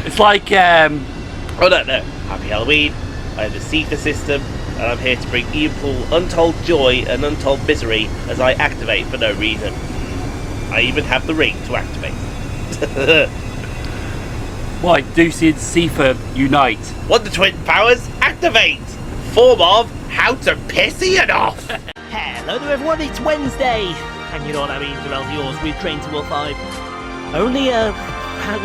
It's like, Oh no, Happy Halloween. I have the SIFA system, and I'm here to bring Ian untold joy and untold misery as I activate for no reason. I even have the ring to activate. why, Deucey and Sifa unite. Wonder Twin powers, activate! Form of how to piss Ian off! Hello there everyone, it's Wednesday! And you know what that means, the bells yours with Train to World 5. Only a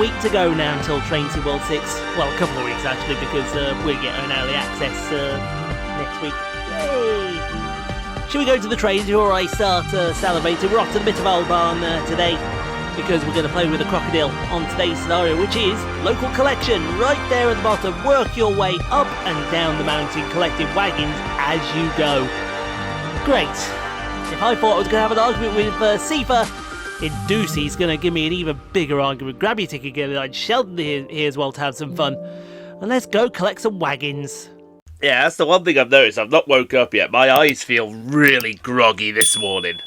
week to go now until Train to World 6. Well, a couple of weeks actually, because we're getting early access next week. Yay! Should we go to the trains before I start salivating? We're off to the Mittenwaldbahn today, because we're going to play with a crocodile on today's scenario, which is local collection. Right there at the bottom, work your way up and down the mountain, collecting wagons as you go. Great. If I thought I was going to have an argument with Sifa, Deucey's going to give me an even bigger argument. Grab your ticket, get it on. Sheldon here as well to have some fun. And let's go collect some wagons. Yeah, that's the one thing I've noticed. I've not woke up yet. My eyes feel really groggy this morning.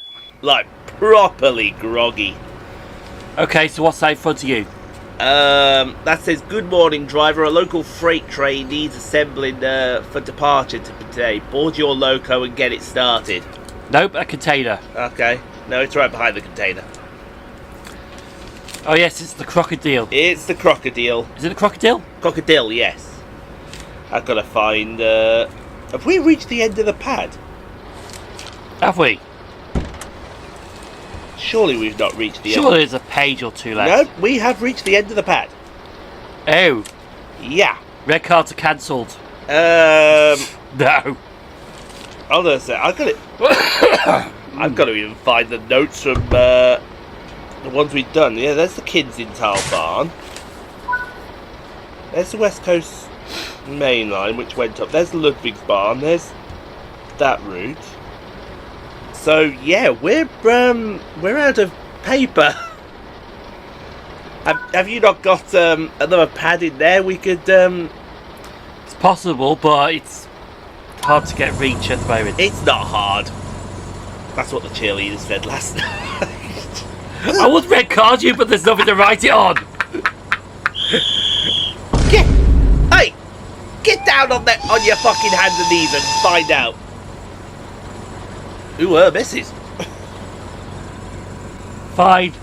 Like, properly groggy. Okay, so what's that in front of you? That says, good morning driver, a local freight train needs assembling for departure today. Board your loco and get it started. Nope, a container. Okay, no, it's right behind the container. Oh yes, it's the crocodile. It's the crocodile. Is it the crocodile? Crocodile, yes. I've got to find, have we reached the end of the pad? Have we? Surely we've not reached the end. Surely there's a page or two left. No, we have reached the end of the pad. Oh. Yeah. Red cards are cancelled. No. Hold on a sec. I've got to even find the notes from the ones we've done. Yeah, there's the Mittenwaldbahn. There's the West Coast main line, which went up. There's the Ludwigsbahn. There's that route. So yeah, we're out of paper. Have you not got another pad in there? We could. It's possible, but it's hard to get reach at the moment. It's not hard. That's what the cheerleaders said last night. I would red card you, but there's nothing to write it on. Hey, get down on your fucking hands and knees and find out. Who were misses? Fine.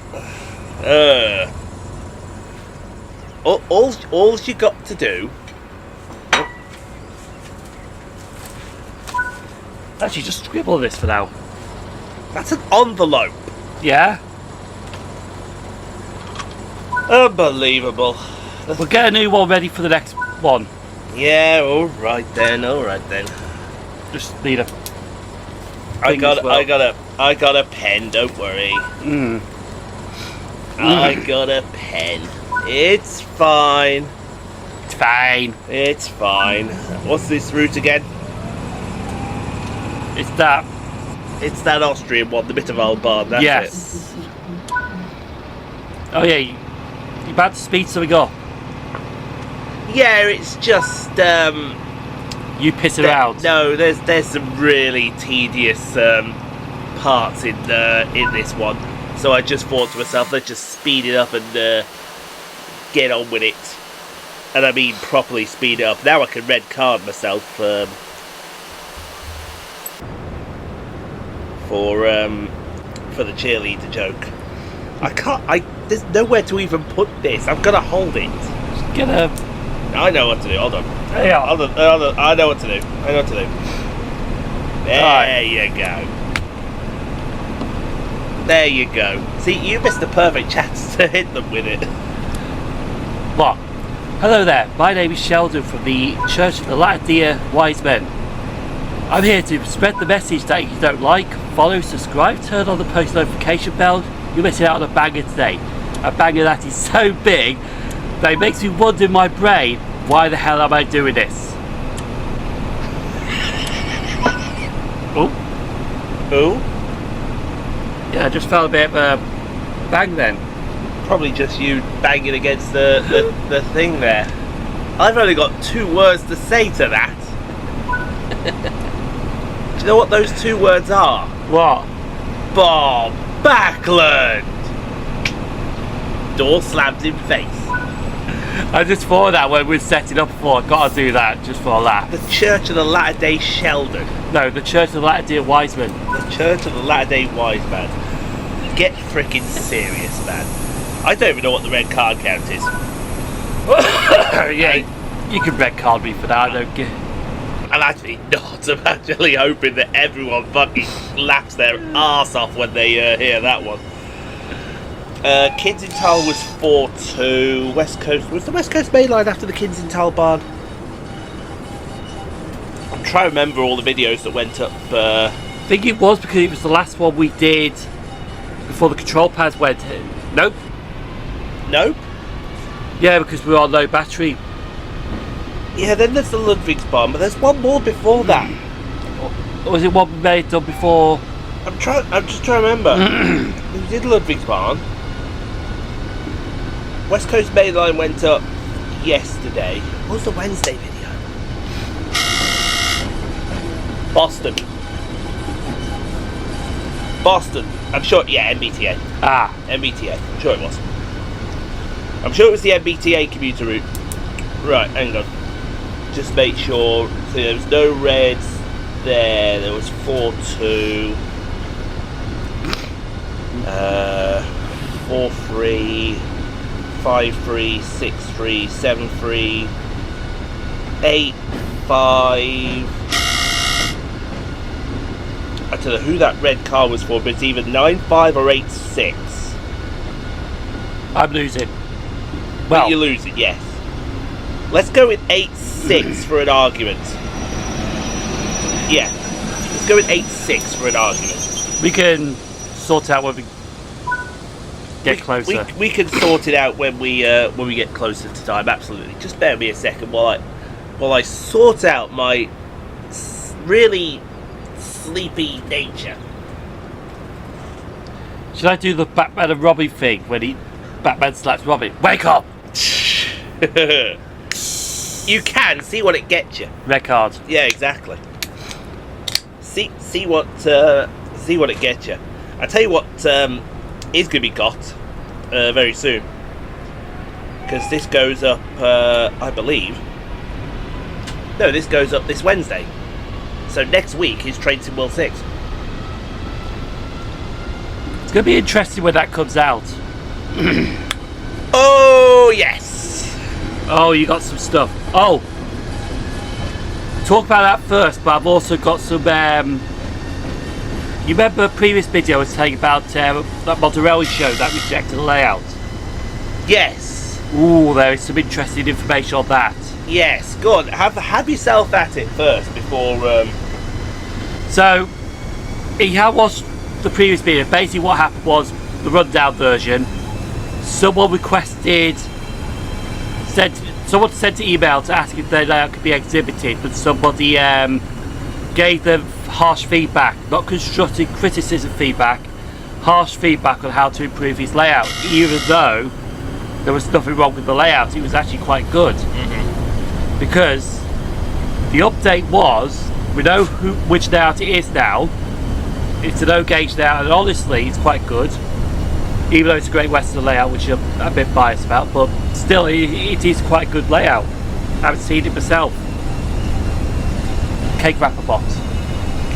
All you got to do. Actually, just scribble this for now. That's an envelope. Yeah? Unbelievable. We'll get a new one ready for the next one. Yeah, alright then. Just need a... I got a pen, don't worry. I got a pen. It's fine. It's fine. What's this route again? It's that. It's that Austrian one, the Mittenwaldbahn, that's yes. It. Oh yeah, you about to speed something up? Yeah, it's just you piss around. No, there's some really tedious parts in this one. So I just thought to myself, let's just speed it up and get on with it. And I mean properly speed it up. Now I can red card myself for the cheerleader joke. There's nowhere to even put this. I'm gonna hold it. Just get a... I know what to do. Hold on. Yeah. Hold on. I know what to do. There you go. There you go. See, you missed the perfect chance to hit them with it. What? Hello there. My name is Sheldon from the Church of the Latter-day Wise Men. I'm here to spread the message that if you don't like, follow, subscribe, turn on the post notification bell. You're missing out on a banger today. A banger that is so big that it makes me wonder in my brain, why the hell am I doing this? Oh? Yeah, I just felt a bit of a bang then. Probably just you banging against the thing there. I've only got 2 words to say to that. Do you know what those 2 words are? What? Bob Backlund! door slammed in face. I just thought that when we were setting up for, gotta do that just for a laugh. The Church of the Latter-day Sheldon. No, the Church of the Latter-day Wiseman. The Church of the Latter-day Wise Man. Get freaking serious, man. I don't even know what the red card count is. Yeah, you can red card me for that, I don't get. I'm actually not. I'm actually hoping that everyone fucking laughs their arse off when they hear that one. Kinzenthal was 4-2. West Coast was the West Coast main line after the Kinzenthal-Bahn. I'm trying to remember all the videos that went up. I think it was because it was the last one we did before the control pads went in. Nope. Nope. Yeah, because we were on low battery. Yeah, then there's the Ludwigsbahn, but there's one more before that. Or was it one we made done before? I'm just trying to remember. We did Ludwigsbahn. West Coast main line went up yesterday. What was the Wednesday video? Boston. I'm sure. Yeah, MBTA. MBTA. I'm sure it was. I'm sure it was the MBTA commuter route. Right, hang on. Just make sure. So there was no reds there. There was 4-2. 4-3. 5-3. 6-3. 7-3. 8-5. I don't know who that red car was for, but it's either 9-5 or 8-6. I'm losing. Well, Well, you're losing, yes. Let's go with 8-6 for an argument. Yeah. Let's go with 8-6 for an argument. we can sort out when we get closer. We can sort it out when we get closer to time. Absolutely. Just bear with me a second while I sort out my really sleepy nature. Should I do the Batman and Robin thing when Batman slaps Robin? Wake up! You can see what it gets you. Red card. Yeah, exactly. See what it gets you. I tell you what is going to be got very soon, because this goes up. I believe. No, this goes up this Wednesday. So next week is Trains in World 6. It's going to be interesting when that comes out. Oh yes. Oh, you got some stuff. Oh, talk about that first, but I've also got some. You remember a previous video I was saying about that Monterelli show that rejected the layout? Yes. Ooh, there is some interesting information on that. Yes. Go on. Have yourself at it first before. So, he had watched the previous video. Basically, what happened was the rundown version. Someone sent an email to ask if their layout could be exhibited, but somebody gave them harsh feedback, not constructive criticism feedback, harsh feedback on how to improve his layout. Even though there was nothing wrong with the layout, it was actually quite good. Because the update was, we know which layout it is now. It's an O-gauge layout, and honestly, it's quite good. Even though it's a Great Western layout, which I'm a bit biased about, but still, it is quite a good layout. I haven't seen it myself. Cake wrapper box.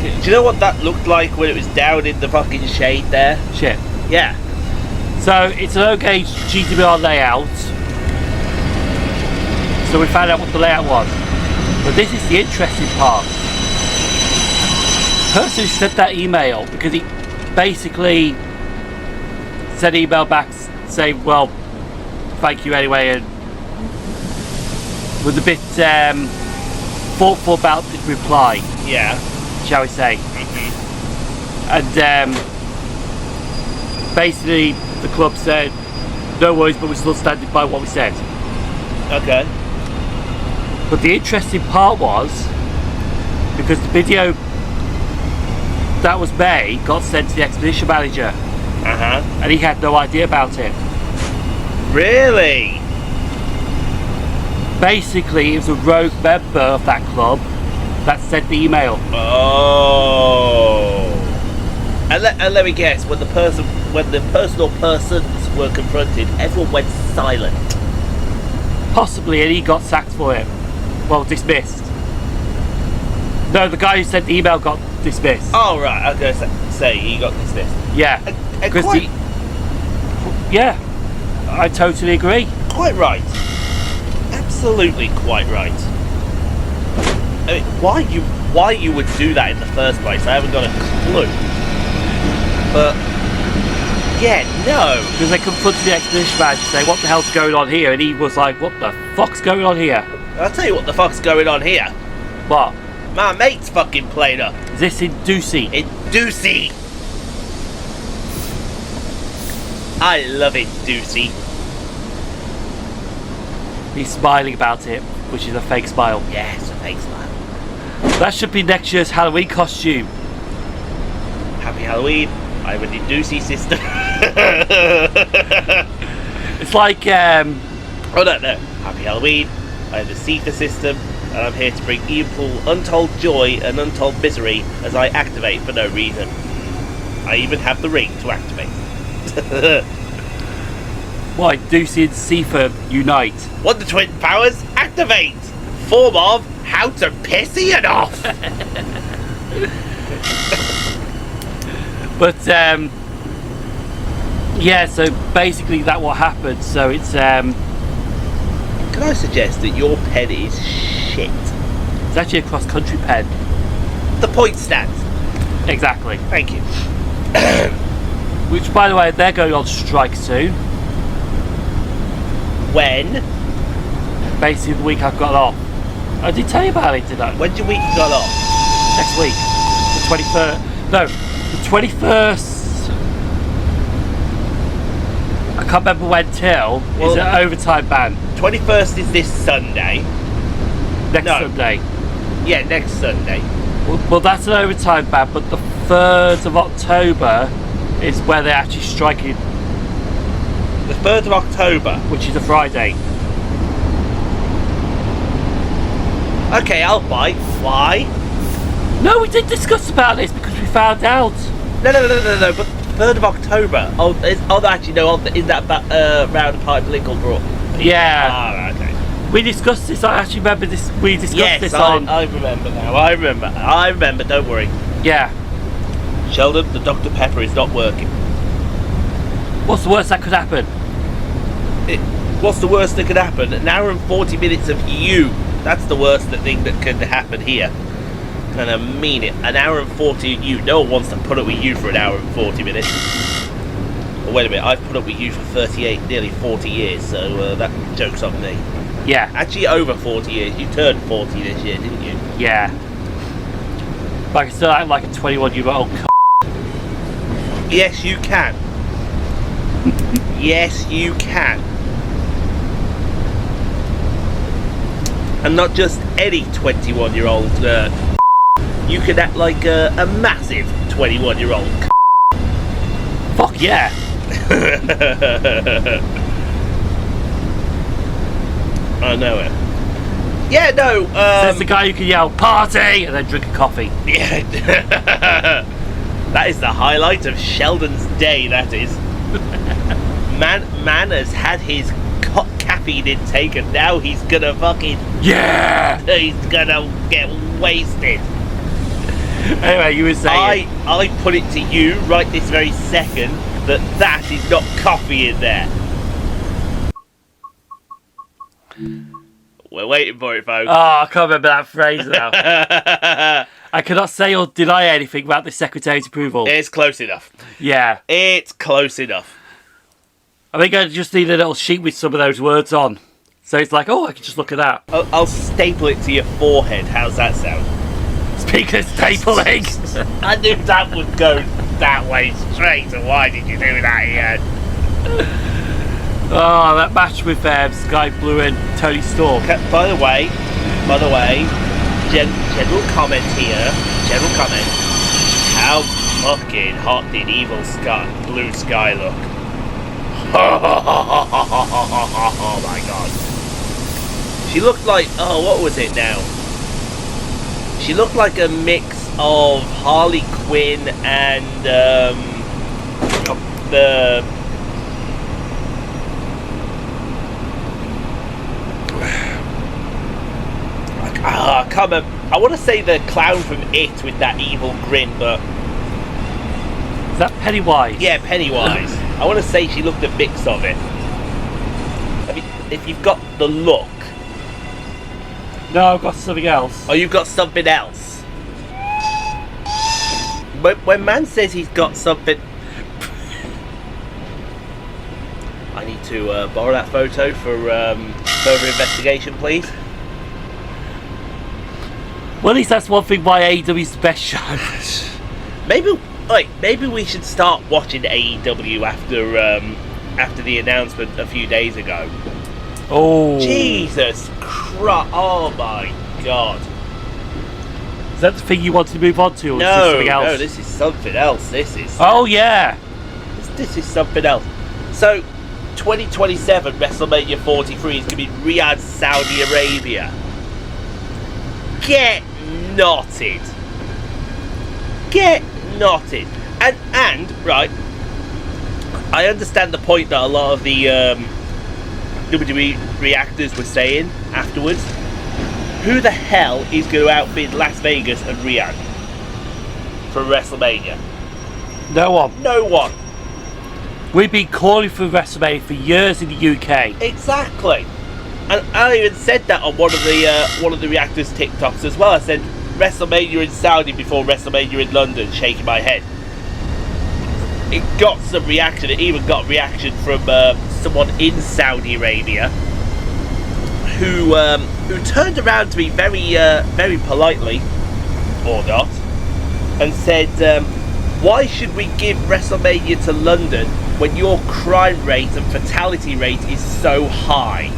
Do you know what that looked like when it was down in the fucking shade there? Shit. Yeah. So, it's an O-gauge GTBR layout. So we found out what the layout was. But this is the interesting part. The person who sent that email, because he basically sent an email back saying, well, thank you anyway, and was a bit thoughtful about the reply, Yeah. shall we say. And basically the club said, no worries, but we're still standing by what we said. Okay. But the interesting part was, because the video that was made got sent to the expedition manager, and he had no idea about it. Really? Basically, it was a rogue member of that club that sent the email. Oh. And let me guess, when the person or persons were confronted, everyone went silent. Possibly, and he got sacked for it. Well, dismissed. No, the guy who sent the email got dismissed. Oh, right, I was going to say he got dismissed. Yeah. Because yeah, I totally agree. Quite right. Absolutely quite right. I mean, why you would do that in the first place, I haven't got a clue. But yeah, no. Because they confronted the expedition manager saying, what the hell's going on here? And he was like, what the fuck's going on here? I'll tell you what the fuck's going on here. What? My mate's fucking played up. Is this in Ducey? In Ducey. I love it, Ducey. He's smiling about it, which is a fake smile. Yes, a fake smile. That should be next year's Halloween costume. Happy Halloween. I have a new Ducey system. It's like, Oh no. Happy Halloween. I have a Sifa system, and I'm here to bring evil, untold joy and untold misery as I activate for no reason. I even have the ring to activate. why, Ducey and Sifa unite. Wonder Twin powers activate! Form of how to piss Ian off! But, yeah, so basically that what happened. So it's, Can I suggest that your pen is shit? it's actually a cross-country pen. The point stands. Exactly. Thank you. Which, by the way, they're going on strike soon. When? Basically the week I've got off. I did tell you about it, didn't I? When's your week got off? Next week. The 23rd. No, the 21st. I can't remember when till. Is it overtime ban? 21st is this Sunday. Next No. Sunday. Yeah, next Sunday. Well, that's an overtime ban, but the 3rd of October is where they're actually striking, The 3rd of October. which is a Friday. Okay, I'll bite. Why? No, we did discuss about this because we found out. No, but 3rd of October. Actually, no, is that round part of Lincolnbrook? Yeah. Ah, okay. We discussed this. I actually remember this. We discussed Yes, this I on. remember now. I remember, don't worry. Yeah. Sheldon, the Dr. Pepper is not working. What's the worst that could happen? What's the worst that could happen? An hour and 40 minutes of you. That's the worst thing that could happen here. And I mean it. An hour and 40 of you. No one wants to put up with you for an hour and 40 minutes. Oh, wait a minute. I've put up with you for 38, nearly 40 years. So that joke's on me. Yeah. Actually, over 40 years. You turned 40 this year, didn't you? Yeah. But I can still act like a 21-year-old c***. Yes, you can. Yes, you can. And not just any 21-year-old. You can act like a massive 21-year-old. Fuck yeah. I know it. Yeah, no. There's the guy who can yell "party" and then drink a coffee. Yeah. That is the highlight of Sheldon's day. That is. Man has had his caffeine intake, and now he's gonna fucking. Yeah. He's gonna get wasted. Anyway, you were saying. I put it to you right this very second that is not coffee in there. We're waiting for it, folks. Oh, I can't remember that phrase now. I cannot say or deny anything about the Secretary's approval. It's close enough. Yeah. It's close enough. I think I just need a little sheet with some of those words on. So it's like, oh, I can just look at that. I'll staple it to your forehead. How's that sound? Speaking of stapling. I knew that would go that way straight. So why did you do that, Ian? Oh, that match with Sky Blue and Tony Storm. By the way, general comment here. General comment. How fucking hot did Evil Blue Sky look? Oh my god. She looked like, what was it now? She looked like a mix of Harley Quinn and become a... I want to say the clown from It with that evil grin, but... Is that Pennywise? Yeah, Pennywise. I want to say she looked a mix of it. I mean, if you've got the look... No, I've got something else. Oh, you've got something else. When man says he's got something... I need to borrow that photo for further investigation, please. Well, at least that's one thing why AEW's the best show. Maybe we should start watching AEW after the announcement a few days ago. Oh. Jesus Christ. Oh my God. Is that the thing you wanted to move on to, or is this No, something else? no, this is something else. This is... Oh, yeah. This is something else. So, 2027 WrestleMania 43 is going to be Riyadh, Saudi Arabia. Get knotted. Get knotted. And right, I understand the point that a lot of the WWE reactors were saying afterwards. Who the hell is going to outbid Las Vegas and Riyadh for WrestleMania? No one. No one. We've been calling for WrestleMania for years in the UK. Exactly. And I even said that on one of the reactors TikToks as well. I said WrestleMania in Saudi before WrestleMania in London, shaking my head. It got some reaction. It even got reaction from someone in Saudi Arabia who turned around to me very politely, or not, and said, why should we give WrestleMania to London when your crime rate and fatality rate is so high?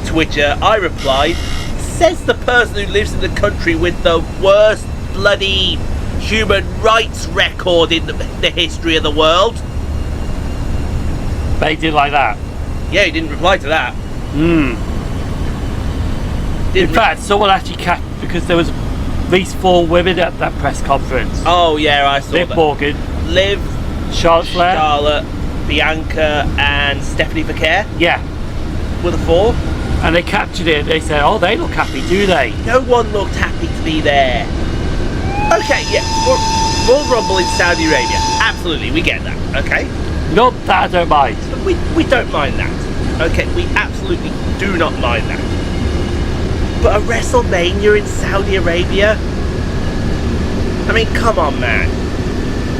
To which I replied, says the person who lives in the country with the worst bloody human rights record in the history of the world. They did like that. Yeah, he didn't reply to that. In fact, someone actually catch, because there was at least 4 women at that press conference. Oh yeah, I saw Liv that. Morgan, Liv, Charlotte Flair, Charlotte, Bianca, and Stephanie Paquette yeah, were the 4. and they captured it. They said, "Oh, they look happy, do they?" No one looked happy to be there. Okay, yeah, Royal Rumble in Saudi Arabia. Absolutely, we get that. Okay, Not that I don't mind. we don't mind that. Okay, we absolutely do not mind that. But a WrestleMania in Saudi Arabia? I mean, come on, man.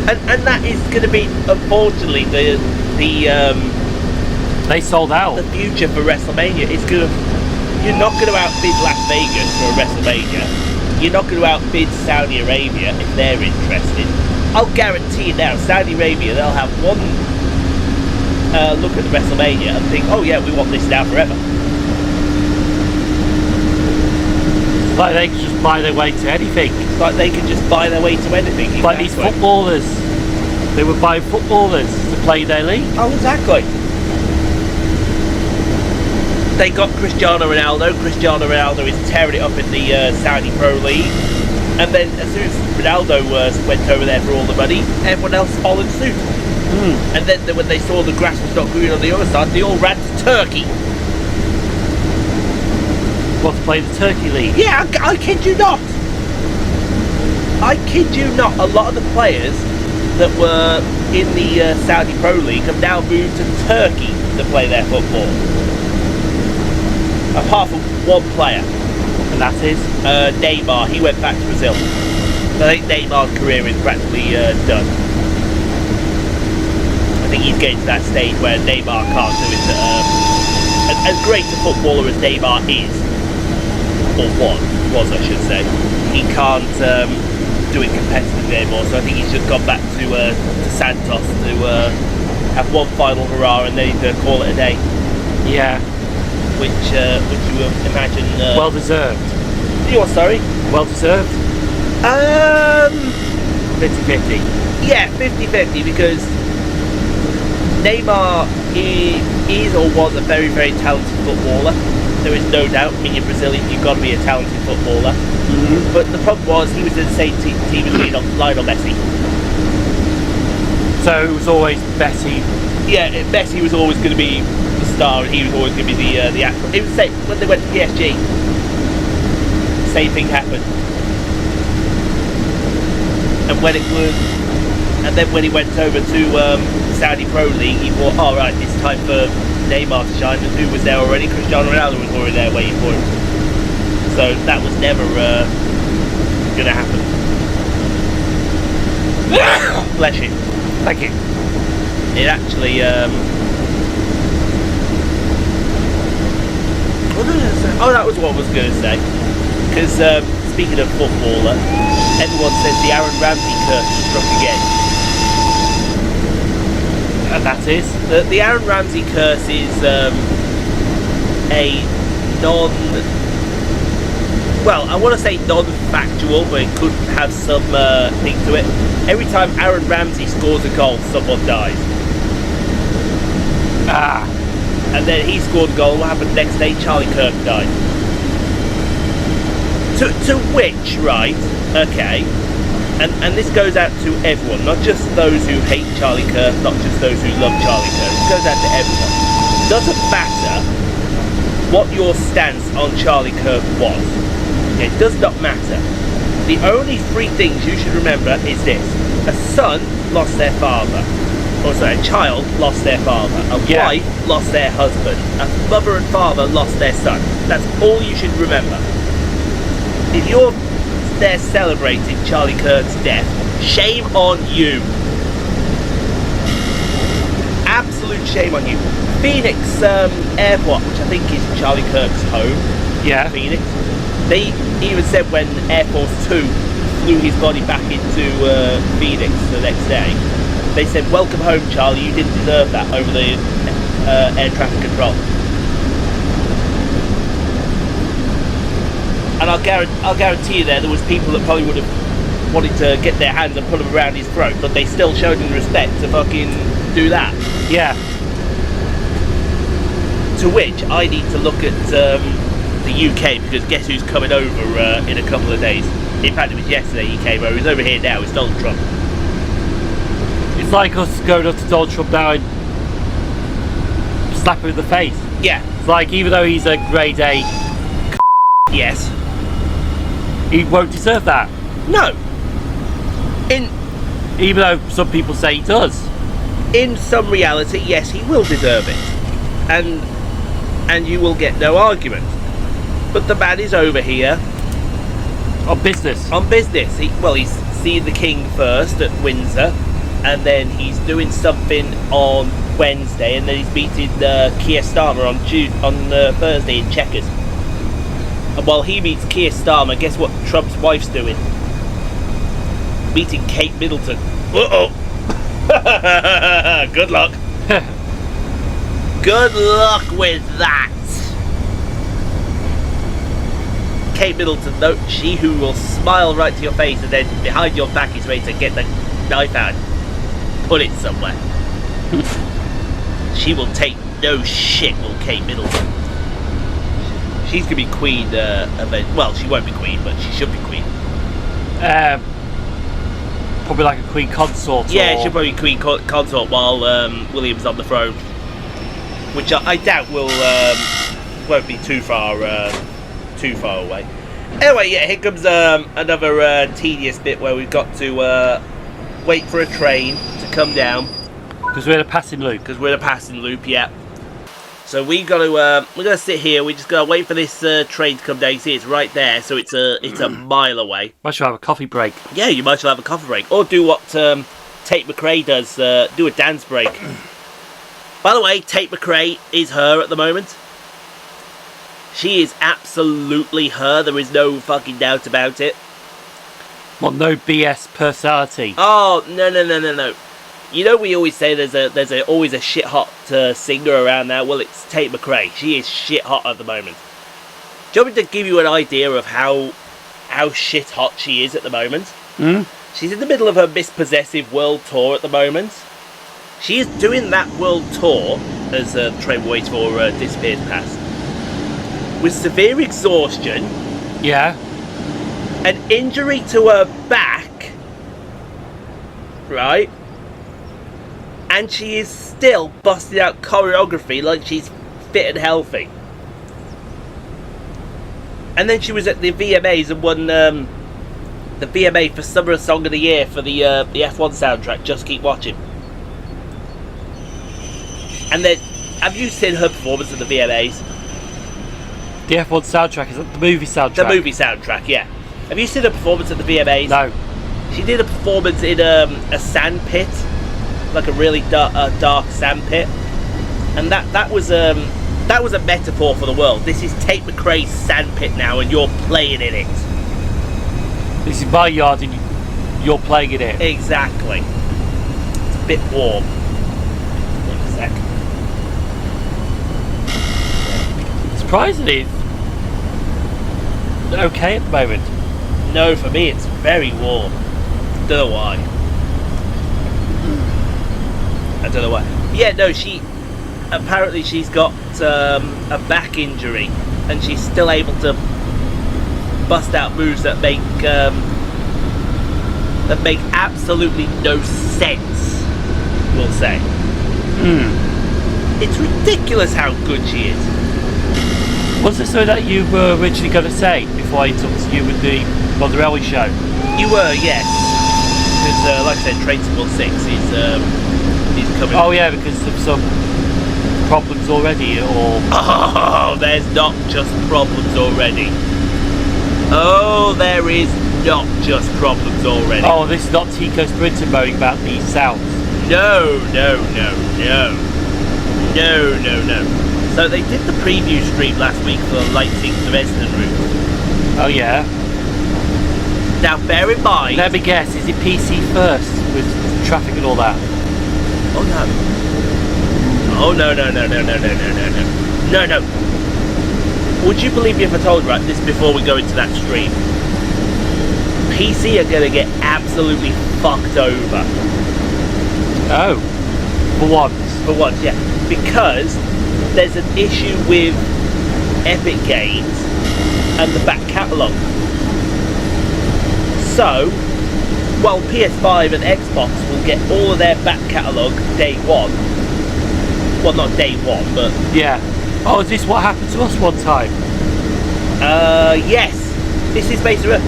And that is going to be, unfortunately, the They sold out. future for WrestleMania. It's going to... You're not going to outbid Las Vegas for a WrestleMania. You're not going to outbid Saudi Arabia if they're interested. I'll guarantee you now, Saudi Arabia, they'll have one look at the WrestleMania and think, oh yeah, we want this now forever. Like they could just buy their way to anything. Like they could just buy their way to anything. Like these Exactly. footballers. They would buy footballers to play their league. Oh, exactly. They got Cristiano Ronaldo. Cristiano Ronaldo is tearing it up in the Saudi Pro League. And then as soon as Ronaldo went over there for all the money, everyone else followed suit. And then when they saw the grass was not green on the other side, they all ran to Turkey. Want to play the Turkey League? Yeah, I kid you not. I kid you not. A lot of the players that were in the Saudi Pro League have now moved to Turkey to play their football. Apart from one player. And that is? Neymar. He went back to Brazil. I think Neymar's career is practically done. I think he's getting to that stage where Neymar can't do it. As great a footballer as Neymar is, or was I should say, he can't do it competitively anymore. So I think he's just gone back to Santos to have one final hurrah and then he's call it a day. Yeah. Which you would imagine. Well deserved. You what? Sorry. Well deserved. 50-50. Yeah, 50-50 because Neymar is or was a very, very talented footballer. There is no doubt. I mean, you're Brazilian, you've got to be a talented footballer. But the problem was he was in the same team as Lionel Messi. So it was always Messi. Yeah, Messi was always going to be the star, and he was always going to be the actor. It was the same when they went to PSG. same thing happened. And when it was, and then when he went over to Saudi Pro League, he thought, "All right, it's time for Neymar to shine." And who was there already? Cristiano Ronaldo was already there waiting for him. So that was never gonna happen. Bless you. Thank you. It actually. What was I gonna say? Oh, that was what I was going to say. Because speaking of footballer, everyone says the Aaron Ramsey curse struck again. And that is? The Aaron Ramsey curse is a non... Well, I want to say non-factual, but it could have some thing to it. Every time Aaron Ramsey scores a goal, someone dies. Ah. And then he scored a goal. What happened next day? Charlie Kirk died. To which, right? Okay. And this goes out to everyone, not just those who hate Charlie Kirk, not just those who love Charlie Kirk. It goes out to everyone. Doesn't matter what your stance on Charlie Kirk was. It does not matter. The only three things you should remember is this: a son lost their father. Or sorry, a child lost their father. A wife lost their husband. A mother and father lost their son. That's all you should remember. If you're there celebrating Charlie Kirk's death, shame on you. Absolute shame on you. Phoenix Airport, which I think is Charlie Kirk's home. Yeah. Phoenix. They even said when Air Force 2 flew his body back into Phoenix the next day, they said, "Welcome home, Charlie. You didn't deserve that," over the air traffic control. And I'll guarantee you there was people that probably would have wanted to get their hands and put them around his throat, but they still showed him respect to fucking do that. Yeah. To which I need to look at the UK, because guess who's coming over in a couple of days? In fact, it was yesterday he came over. He's over here now. It's Donald Trump. It's like us going up to Donald Trump now and slap him in the face. Yeah. It's like, even though he's a grade A, Yes. he won't deserve that. No. Even though some people say he does. In some reality, yes, he will deserve it, and you will get no argument. But the man is over here On business. on business. He's seen the King first at Windsor, and then he's doing something on Wednesday, and then he's meeting Keir Starmer on Thursday in Chequers. And while he meets Keir Starmer, guess what Trump's wife's doing? Meeting Kate Middleton. Uh-oh. Good luck. Good luck with that. Kate Middleton, though, she who will smile right to your face and then behind your back is ready to get the knife out and put it somewhere. She will take no shit, will Kate Middleton. She's going to be queen, well, she won't be queen, but she should be queen. Probably like a queen consort. Yeah, or... she'll probably be queen consort while William's on the throne. Which I doubt won't be too far away. Anyway, yeah, here comes another tedious bit where we've got to wait for a train to come down. Because we're in a passing loop. Because we're in a passing loop, yeah. So we're gonna sit here. We just gotta wait for this train to come down. You see, it's right there, so it's a mile away. Might as well have a coffee break. Yeah, you might as well have a coffee break, or do what Tate McRae does. Do a dance break. By the way, Tate McRae is her at the moment. She is absolutely her. There is no fucking doubt about it. Well, no BS personality. Oh no. You know, we always say there's always a shit hot singer around now. Well, it's Tate McRae. She is shit hot at the moment. Do you want me to give you an idea of how shit hot she is at the moment? She's in the middle of her Miss Possessive World Tour at the moment. She is doing that world tour as the train waits for disappears past, with severe exhaustion. Yeah. An injury to her back, right? And she is still busting out choreography like she's fit and healthy. And then she was at the VMAs and won the VMA for Summer Song of the Year for the F1 soundtrack, Just Keep Watching. And then, have you seen her performance at the VMAs? The F1 soundtrack is the movie soundtrack. The movie soundtrack, yeah. Have you seen her performance at the VMAs? No. She did a performance in a sand pit, like a really dark sand pit, and that was a metaphor for the world. This is Tate McRae's sand pit now, and you're playing in it. This is my yard, and you're playing in it. Exactly. It's a bit warm. Wait a sec. Surprisingly, it's okay at the moment. No, for me it's very warm. Don't know why. I don't know why. Yeah, no, apparently she's got a back injury, and she's still able to bust out moves that make absolutely no sense, we'll say. It's ridiculous how good she is. Was it so that you were originally going to say before I talked to you with the Monterelli show? You were, yes. Because, like I said, Train Sim 6 is coming. Oh yeah, because of some problems already, or... Oh, there's not just problems already. Oh, there is not just problems already. Oh, this is not Tico Sprinter moaning about the sounds. No. So they did the preview stream last week for Leipzig to Dresden route. Oh yeah. Now bear in mind... Let me guess, is it PC first with traffic and all that? Oh no. Oh no. No. Would you believe me if I told you, right, this before we go into that stream? PC are going to get absolutely fucked over. Oh. For once. For once, yeah. Because there's an issue with Epic Games and the back catalogue. So, while PS5 and Xbox will get all of their back catalogue day one, well, not day one, but... Yeah. Oh, is this what happened to us one time? Yes. This is basically...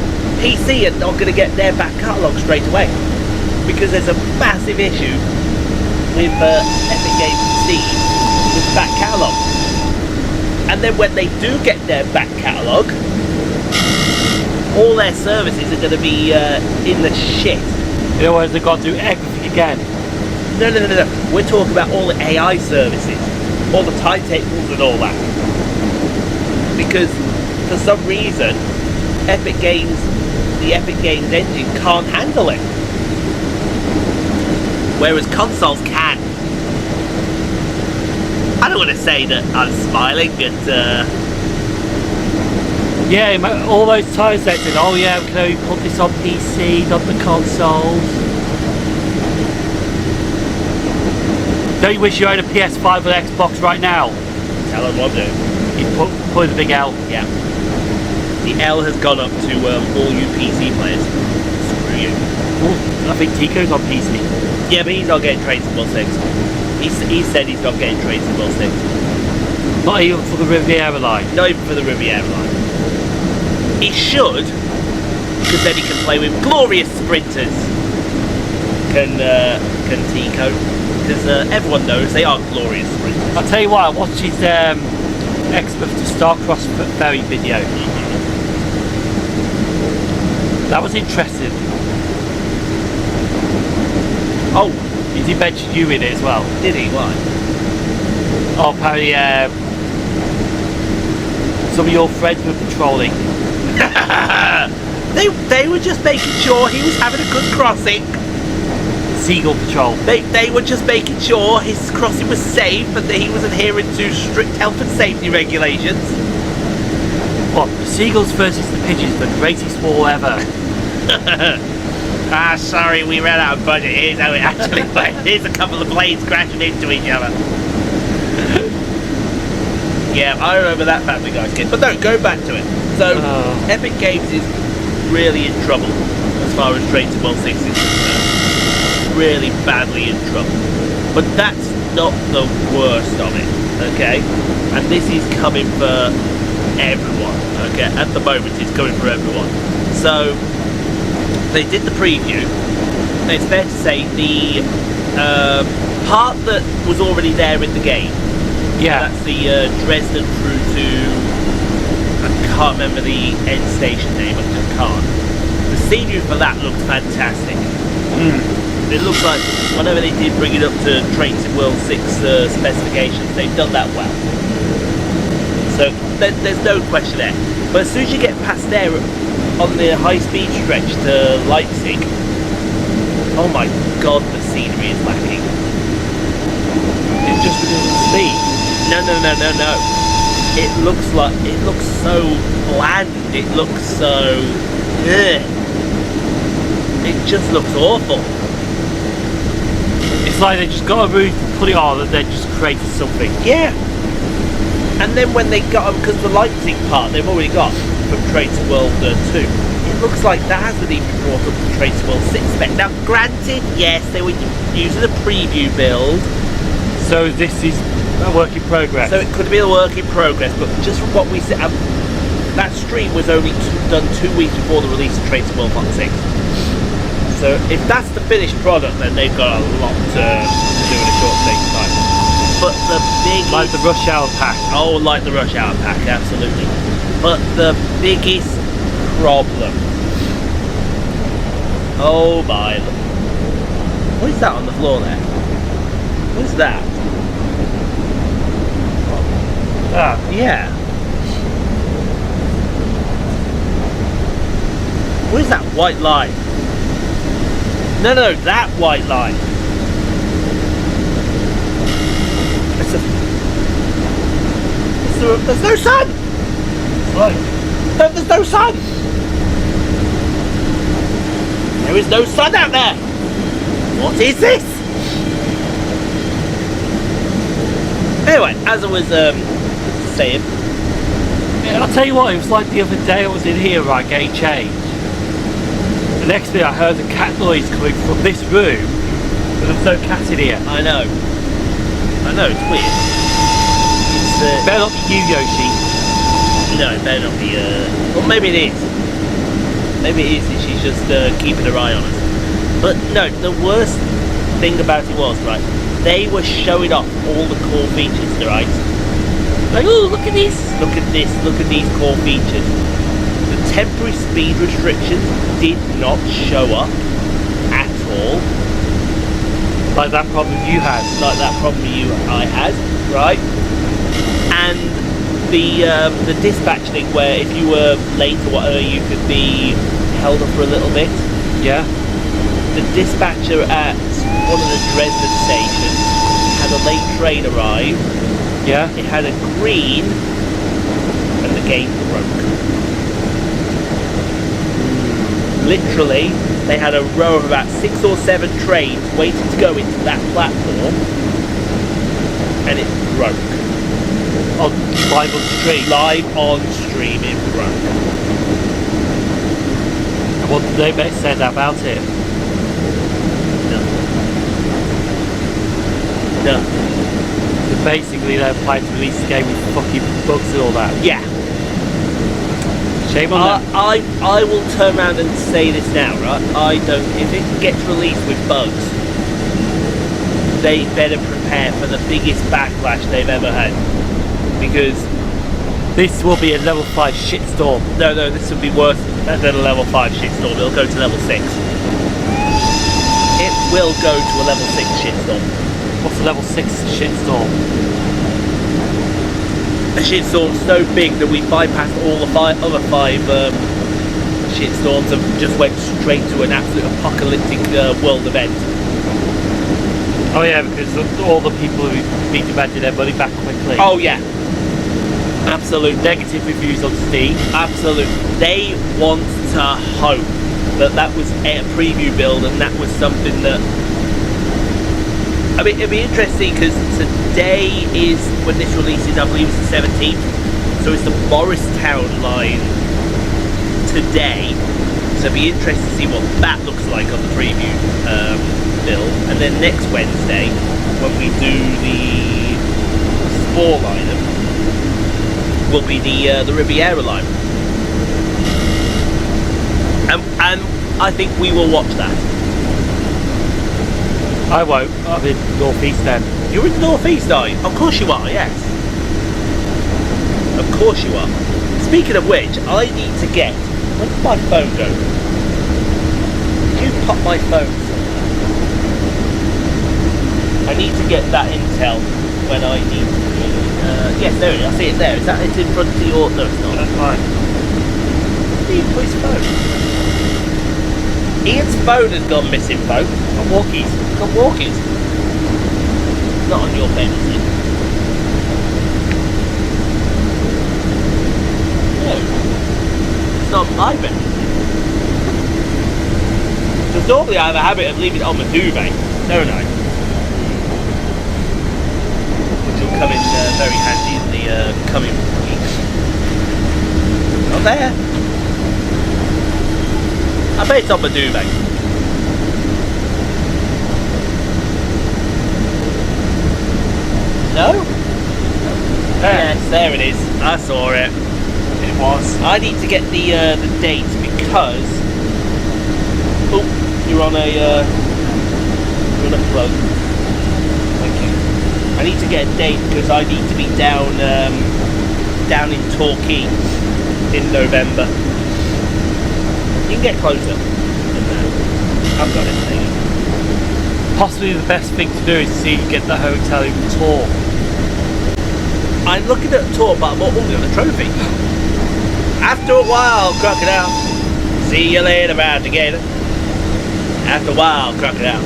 PC are not going to get their back catalogue straight away. Because there's a massive issue with Epic Games and Steam with the back catalogue. And then when they do get their back catalogue, all their services are going to be in the shit. In other words, they've got to do everything again. No. We're talking about all the AI services, all the timetables and all that. Because for some reason, the Epic Games engine can't handle it. Whereas consoles can. I don't want to say that I'm smiling, but yeah, all those times they said, oh yeah, we can only put this on PC, not the consoles. Don't you wish you owned a PS5 or Xbox right now? tell them what to do. You put the big L. Yeah. The L has gone up to all you PC players. Screw you. Ooh, I think Tico's on PC. Yeah, but he's not getting Train Sim 6. He said he's not getting Train Sim 6. Not even for the Riviera line. Not even for the Riviera line. He should, because then he can play with glorious sprinters. Can Tico? Because everyone knows they are glorious sprinters. I'll tell you what, I watched his Expert to Starcross Ferry video. That was interesting. Oh, did he mention you in it as well? did he? Why? Oh, apparently some of your friends were patrolling. They were just making sure he was having a good crossing. Seagull Patrol. They were just making sure his crossing was safe and that he was adhering to strict health and safety regulations. What, the seagulls versus the pigeons, the greatest war ever. Sorry, we ran out of budget. Here's how it actually went. Here's a couple of blades crashing into each other. Yeah, I remember that Family Guy skit. But no, go back to it. So, Epic Games is really in trouble as far as Train Sim 6 is concerned. Really badly in trouble. But that's not the worst of it, okay? And this is coming for everyone. Okay, at the moment it's coming for everyone. So they did the preview. It's fair to say the part that was already there in the game. Yeah. That's the Dresden through to, I can't remember the end station name. I just can't. The scenery for that looks fantastic. It looks like whenever they did bring it up to Train Sim World 6 specifications, they've done that well. So there's no question there. But as soon as you get past there on the high-speed stretch to Leipzig, oh my god, the scenery is lacking. It's just because of the speed. No. It looks so bland. It looks so. Ugh. It just looks awful. It's like they just got a roof, put it on, and then just created something. Yeah. And then when they got them, because the Leipzig part they've already got from Train Sim World 2, it looks like that hasn't even brought up the Train Sim World 6 spec. Now, granted, yes, they were using a preview build. So this is a work in progress. So it could be a work in progress, but just from what we said, that stream was only done 2 weeks before the release of Train Sim World 6. So if that's the finished product, then they've got a lot to do in a short space of time. But the biggest... Like the Rush Hour pack. Oh, like the Rush Hour pack, absolutely. But the biggest problem... Oh my... What is that on the floor there? What is that? Ah. Yeah. What is that white line? No, that white line. There's no sun! Right. No, there's no sun! There is no sun out there! What is this? Anyway, as I was saying... Yeah, I'll tell you what, it was like the other day I was in here, right, getting changed. The next minute I heard a cat noise coming from this room, but there was no cat in here. I know, it's weird. It's, better not be you, Yoshi. no, it better not be, well, maybe it is. Maybe it is that she's just keeping her eye on us. But no, the worst thing about it was, right, they were showing off all the core features, right? Like, oh, look at this! Look at this, look at these core features. The temporary speed restrictions did not show up at all. Like that problem you had. Like that problem I had, right? And the dispatch thing where if you were late or whatever you could be held up for a little bit. Yeah. The dispatcher at one of the Dresden stations had a late train arrive. Yeah. It had a green and the game broke. Literally, they had a row of about 6 or 7 trains waiting to go into that platform and it broke. Live on stream. Live on stream, it broke. And what did they say about it? Nothing. So basically they're planning to release the game with fucking bugs and all that. Yeah. Shame on them. I will turn around and say this now, right? If it gets released with bugs, they better prepare for the biggest backlash they've ever had. Because this will be a level 5 shitstorm. no, this will be worse than a level 5 shitstorm. It'll go to level 6. It will go to a level 6 shitstorm. What's a level 6 shitstorm? A shitstorm so big that we bypassed all the other 5 shitstorms and just went straight to an absolute apocalyptic world event. Oh yeah, because all the people who've been demanding their money back quickly. Oh yeah. Absolute Negative reviews on Steam. Absolute. They want to hope that was a preview build and that was something that... I mean, it'd be interesting because today is, when this releases, I believe it's the 17th. So it's the Morristown line today. So it'd be interesting to see what that looks like on the preview build. And then next Wednesday, when we do the Spore lineup, will be the Riviera line. And I think we will watch that. I won't. I'm in North East then. You're in the North East, are you? Of course you are, yes. Of course you are. Speaking of which, I need to get... Where did my phone go? Did you pop my phone somewhere? I need to get that intel when I need to be... yes, there it is. I see it there. Is that it in front of your... No, it's not. That's fine. Ian's his phone. Ian's phone has gone missing, folks. Got walkies. Got walkies. Not on your bed, is it? No. It's not on my bed, is it? Because normally I have a habit of leaving it on my duvet, don't I? Which will come in very handy in the coming weeks. Not there. I bet it's on my duvet. No? Yes, there it is. I saw it. It was. I need to get the date because you're on a plug. Thank you. I need to get a date because I need to be down in Torquay in November. You can get closer than that. I've got it there. Possibly the best thing to do is see you get the hotel in tour. I'm looking at a tour, but I'm only on a trophy. After a while, crocodile. See you later, alligator. After a while, crocodile.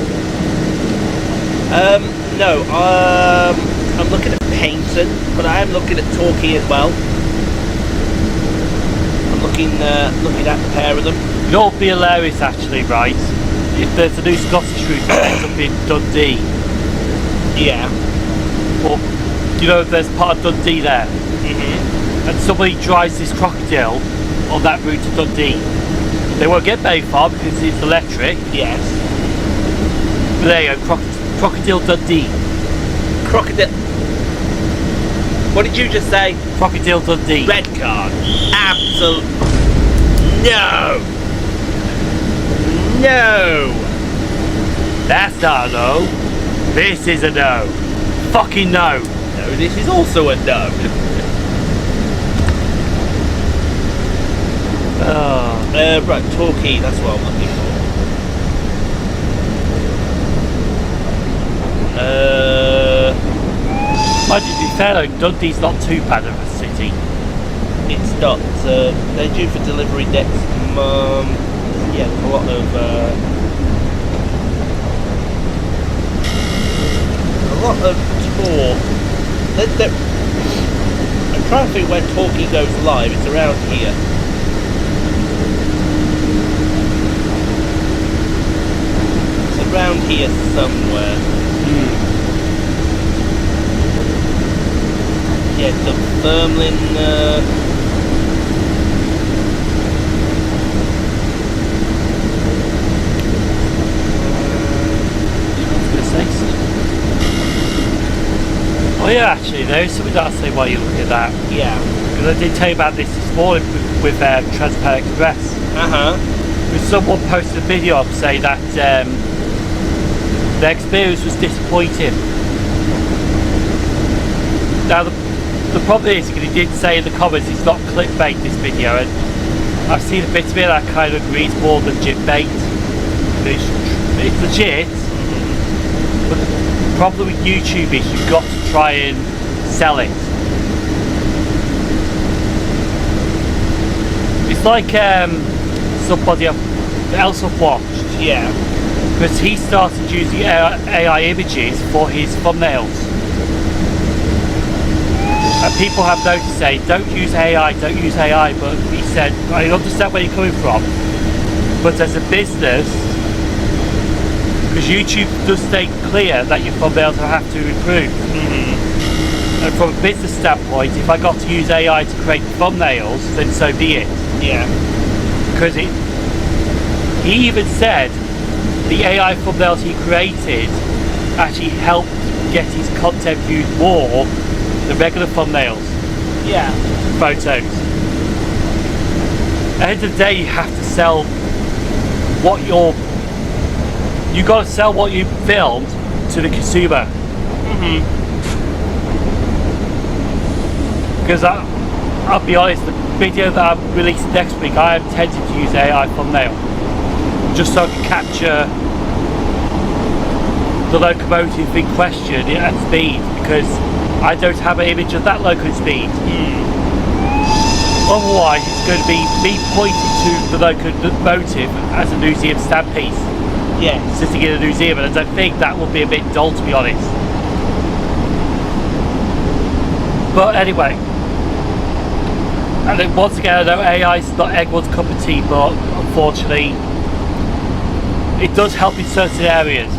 No, I'm looking at Paignton, but I am looking at Torquay as well. I'm looking at the pair of them. You know what would be hilarious actually, right? If there's a new Scottish route that ends up in Dundee. Yeah. Or, you know, there's part of Dundee there. Mm-hmm. And somebody drives this crocodile on that route to Dundee. They won't get very far because it's electric. Yes. But there you go, Crocodile Dundee. Crocodile. What did you just say? Crocodile Dundee. Red card. Absolute. No. No. That's not a no. This is a no. Fucking no. No, this is also a no. Right, Torquay, that's what I'm looking for. Mind you, to be fair though, Dundee's not too bad of a city. It's not, they're due for delivery next month. Yeah, a lot of tour. I'm trying to think when Torquay goes live. It's around here. It's around here somewhere. Yeah, Dunfermline. Oh yeah, actually, there is something that I'll say while you look at that. Yeah. Because I did tell you about this morning with Transport Express. Because someone posted a video up saying that their experience was disappointing. Now the problem is, he did say in the comments it's not clickbait, this video, and I've seen a bit of it that kind of agrees more than legit-bait. It's legit, but the problem with YouTube is you've got to try and sell it. It's like somebody else I've watched. Yeah. Because he started using AI images for his thumbnails. And people have noticed saying, don't use AI, but he said, I understand where you're coming from, but as a business, because YouTube does stay clear that your thumbnails have to improve. And from a business standpoint, if I got to use AI to create thumbnails, then so be it. Yeah. Because he even said the AI thumbnails he created actually helped get his content viewed more the regular thumbnails. Yeah. photos. At the end of the day, you have to sell what you got to sell what you filmed to the consumer. Because I'll be honest, the video that I'm releasing next week, I am tempted to use AI thumbnail just so I can capture the locomotive in question at speed, because I don't have an image of that locomotive speed. Otherwise, it's going to be me pointing to the locomotive as a museum stamp piece. Yeah. Sitting in a museum, and I don't think that would be a bit dull, to be honest. But anyway, and then once again, I know AI is not everyone's cup of tea, but unfortunately, it does help in certain areas.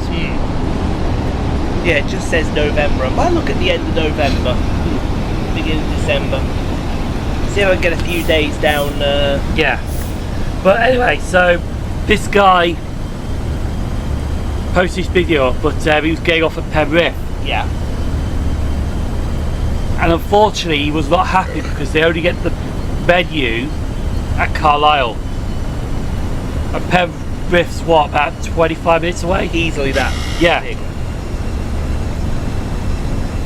Yeah, it just says November. I might look at the end of November, beginning of December. See if I can get a few days down. Yeah. But anyway, so this guy posted this video, but he was getting off at Penrith. Yeah. And unfortunately, he was not happy because they only get the menu at Carlisle. And Penrith's what, about 25 minutes away? Easily that. Yeah.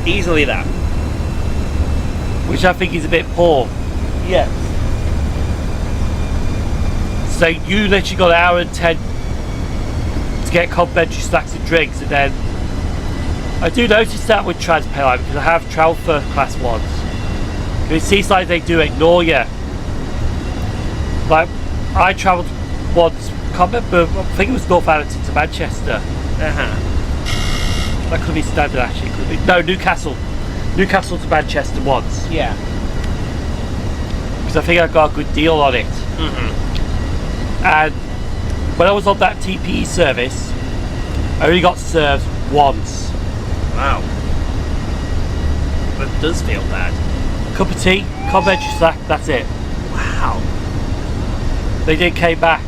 Easily that. Which I think is a bit poor. Yes. So you literally got an hour and 10 to get complimentary snacks and drinks, and then I do notice that with Transpay, because I have travelled first class once. It seems like they do ignore you. Like, I travelled once, can't remember, I think it was Northampton to Manchester. That could be standard actually, could be. No, Newcastle to Manchester once. Yeah. Because I think I got a good deal on it. And when I was on that TPE service, I only got served once. Wow. That does feel bad. Cup of tea, complimentary snack, that's it. Wow. They did came back.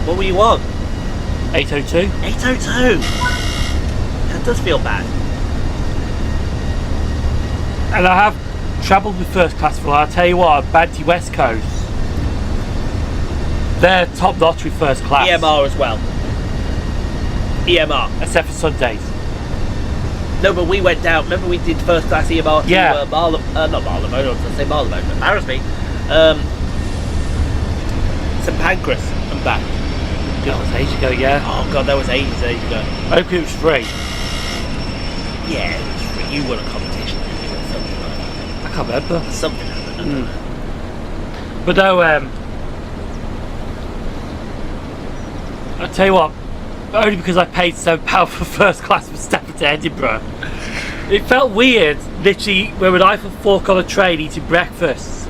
What were you on? 802. 802. That does feel bad. And I have travelled with first class before. I'll tell you what, Banty West Coast, they're top notch with first class. EMR as well. EMR. Except for Sundays. No, but we went down. Remember we did first class EMR to Yeah. not Marlamode, I was going to say Marlamode, embarrass me. St Pancras and back. That was ages ago, yeah. Oh god, that was ages ago. I hope it was free. Yeah, it was free. You won a competition. You won something like that. I can't remember. Something happened. I don't know. But no, I'll tell you what, only because I paid £7 for first class from Stafford to Edinburgh. It felt weird, literally, when I for fork on a train eating breakfast.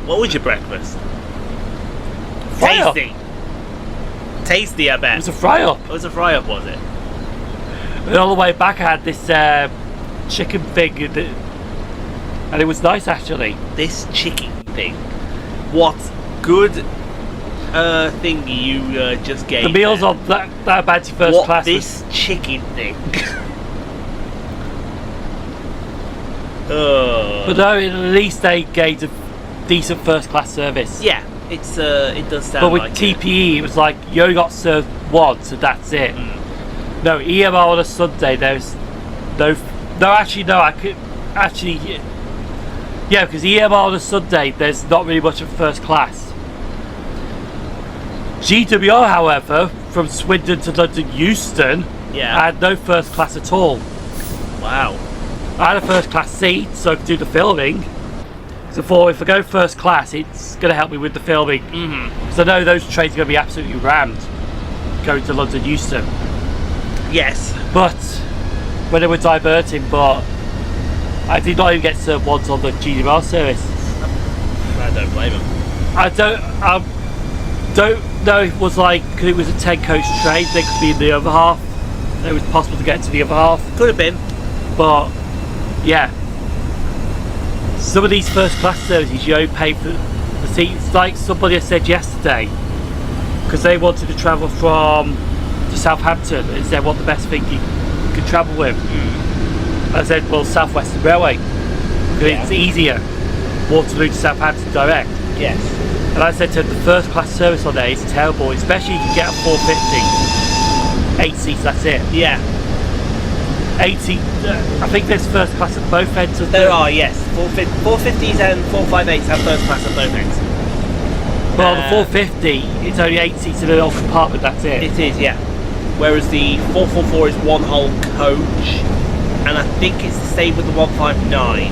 What was your breakfast? Fry-up. Tasty. Tasty, I bet. It was a fry-up. It was a fry-up, was it? And all the way back I had this chicken thing, and it was nice actually. This chicken thing. What good thing you just gave. The meals there. on that Banty first What class. This chicken thing. But no, at least they gave a decent first class service. Yeah, it does sound But with like TPE, it was like you only got served once, and that's it. No, EMR on a Sunday, there's no. Actually, no, I could actually. Yeah, because EMR on a Sunday, there's not really much of first class. GWR, however, from Swindon to London Euston, had no first class at all. Wow. I had a first class seat, so I could do the filming. So if I go first class, it's going to help me with the filming. Because I know those trains are going to be absolutely rammed going to London Euston. Yes. But when they were diverting, but I did not even get served once on the GWR service. I don't blame them. I don't know if it was like, because it was a 10 coach train, they could be in the other half. It was possible to get to the other half. Could have been. But yeah, some of these first class services you only pay for the seats, like somebody has said yesterday, because they wanted to travel from to Southampton and said what the best thing you could travel with. I said, well, South Western Railway. because Yeah. it's easier. Waterloo to Southampton direct. Yes. And I said to him, the first class service on there is terrible, especially you can get a 450. 8 seats, that's it. Yeah. 8 seats, I think there's first class at both ends of There are, yes. 450s and 458s have first class at both ends. Well, the 450, it's only 8 seats in a little compartment, that's it. It is, yeah. Whereas the 444 is one whole coach, and I think it's the same with the 159.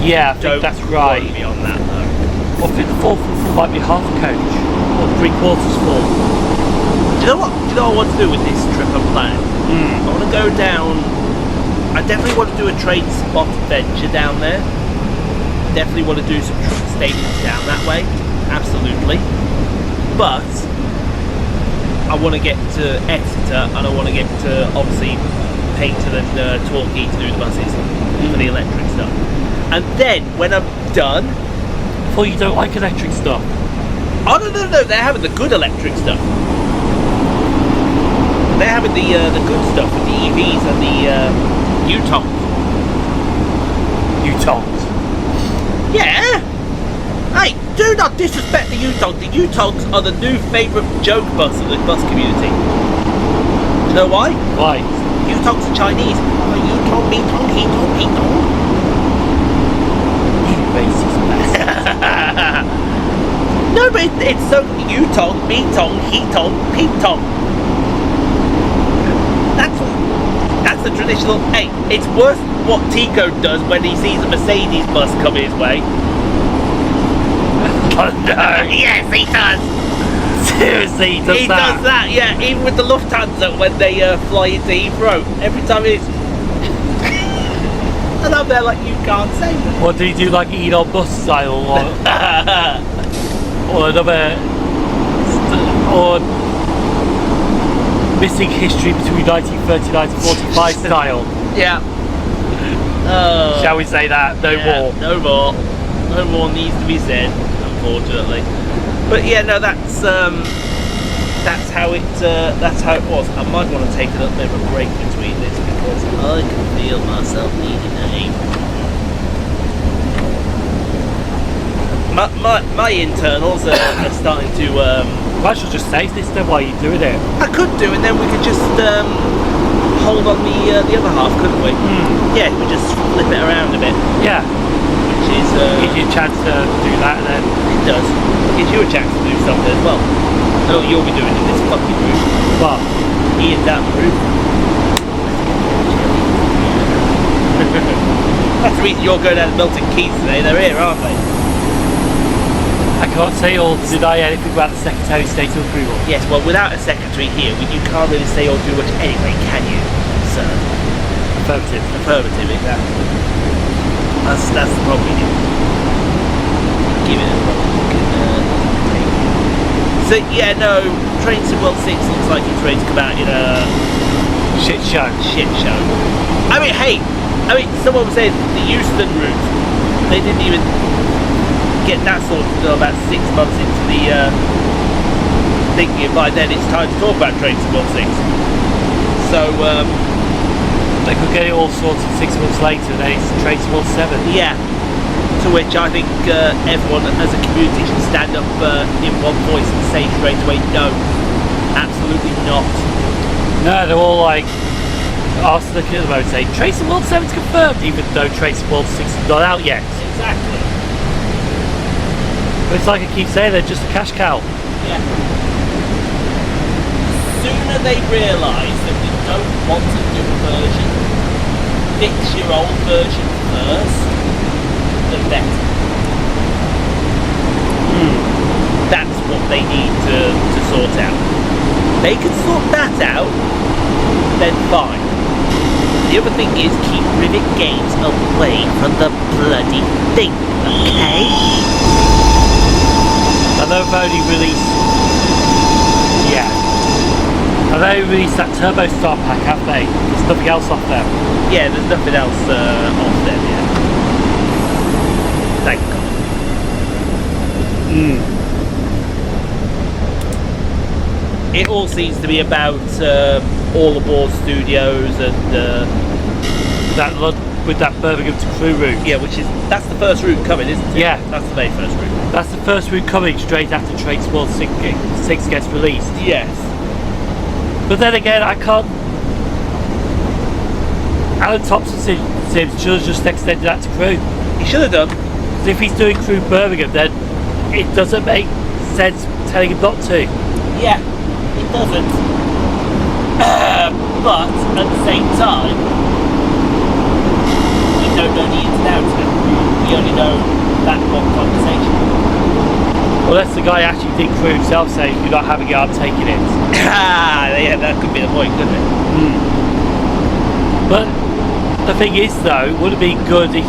Yeah, I think that's right. Don't quote me on that though. Well, I think the 444 might be half a coach, or 3/4 full. Do you know what? Do you know what I want to do with this trip I'm planning? I want to go down. I definitely want to do a train spot adventure down there. Definitely want to do some stations down that way. Absolutely. But I want to get to Exeter, and I want to get to obviously Payton and Torquay to do the buses for the electric stuff. And then when I'm done, I thought you don't like electric stuff. oh no, they're having the good electric stuff. They're having the good stuff with the EVs and the U-Tongs. U-Tongs. Yeah. Hey, do not disrespect the U-Tongs. The U-Tongs are the new favourite joke bus of the bus community. Do you know why? Why? U-Tongs are Chinese. Oh, U-Tong, me-Tong, he-Tong, he-Tong. You racist bastard. No, but it's so U-Tong, me-Tong, he-Tong, Pete-Tong. That's the traditional. Hey, it's worse what Tico does when he sees a Mercedes bus come his way. Oh no. Yes, he does. Seriously, he does He that? does that, yeah. Even with the Lufthansa when they fly into Heathrow, every time it's. And I'm there like, you can't say that. What did he do, like Elon Musk style, or another, or missing history between 1939 to 45 style? Yeah. Shall we say that? No more. No more. No more needs to be said, unfortunately. But yeah, no, that's how it was. I might want to take a little bit of a break between this because I can feel myself needing a. My internals are starting to. I should just save this then while you're doing it. I could do, and then we could just hold on the other half, couldn't we? Yeah, we just flip it around a bit. Yeah. Which is Gives you a chance to do that, and then it does. Gives you a chance to do something as well. Oh, you'll be doing in this fucking room. well, Ian, that room. That's the reason you're going out of Milton Keynes today. They're here, aren't they? I can't say or deny anything about the Secretary of State of approval. Yes, well, without a secretary here, you can't really say or do much anyway, can you, sir? Affirmative. Affirmative, exactly. That's the problem with you. Give it a So, yeah, no, Train to World 6 looks like it's ready to come out in a Shit show. shit show. I mean, hey, someone was saying the Euston route, they didn't even get that sorted until about 6 months into the thinking, and by then it's time to talk about Train to World 6. So, They could get it all sorted 6 months later, and then it's Train to World 7. yeah, to which I think everyone as a community should stand up in one voice and say straight away, no, absolutely not. No, they're all like, us looking at the moment saying, Train to World 7's confirmed, even though Train to World 6 is not out yet. Exactly. But it's like I keep saying, they're just a cash cow. Yeah. Sooner they realise that we don't want a new version, fix your old version first, the better. That's what they need to sort out. They can sort that out, then fine. The other thing is keep Rivet Games away from the bloody thing, okay? And they've only released, and they released that Turbo Star pack, have they? There's nothing else off there. Yeah, there's nothing else off them yet. Thank God. It all seems to be about All Aboard Studios and That with that Birmingham to Crewe route. Yeah, that's the first route coming, isn't it? Yeah. That's the very first route. That's the first route coming straight after Trains World 6 gets released. Yes. But then again, I can't. Alan Thompson should have just extended that to Crewe. He should have done. Because if he's doing Crewe Birmingham, then it doesn't make sense telling him not to. Yeah, it doesn't. But at the same time, we don't know the ins and outs of it. We only know that one conversation. Well, that's the guy actually did Crewe himself saying, "You're not having it, I'm taking it." Yeah, that could be the point, couldn't it? But the thing is, though, it would have been good if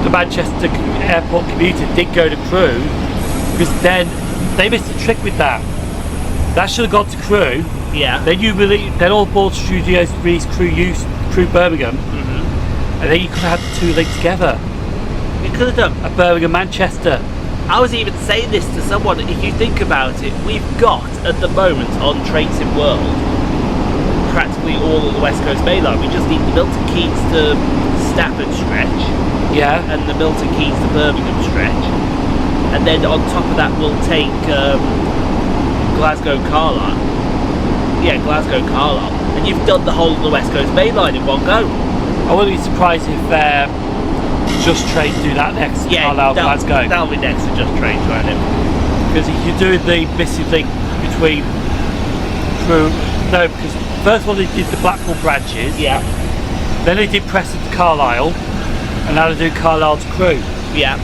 the Manchester airport commuter did go to Crewe, because then they missed a trick with that. That should have gone to Crewe. Yeah. Then all board studios released Crewe Birmingham, and then you could have had the two linked together. We could have done. A Birmingham Manchester. I was even saying this to someone. If you think about it, we've got at the moment on Trains in World practically all of the West Coast Main Line. We just need the Milton Keynes to Stafford stretch, Yeah. and the Milton Keynes to Birmingham stretch, and then on top of that we'll take Glasgow Carlisle. Yeah, Glasgow Carlisle, and you've done the whole of the West Coast Main Line in one go. I wouldn't be surprised if Just Trains do that next. Yeah, Carlisle, Glasgow. that'll be next to Just Trains, won't it? Because if you're doing the missing link between Crewe, no, because first of all they did the Blackpool branches, Yeah, then they did Preston to Carlisle, and now they're doing Carlisle to Crewe. yeah.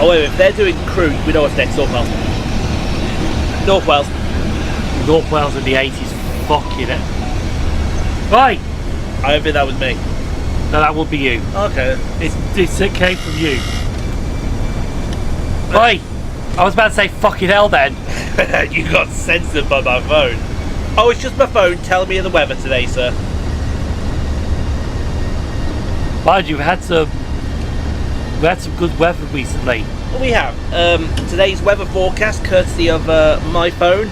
Oh wait, if they're doing Crewe, we know what's next. North Wales. North Wales. North Wales in the 80s, fucking it. Right, I don't think that was me. no, that would be you. Okay. It came from you. Right, I was about to say fucking hell then. You got censored by my phone. Oh, it's just my phone telling me of the weather today, sir. Mind you, we had some good weather recently. Well, we have. Today's weather forecast, courtesy of my phone.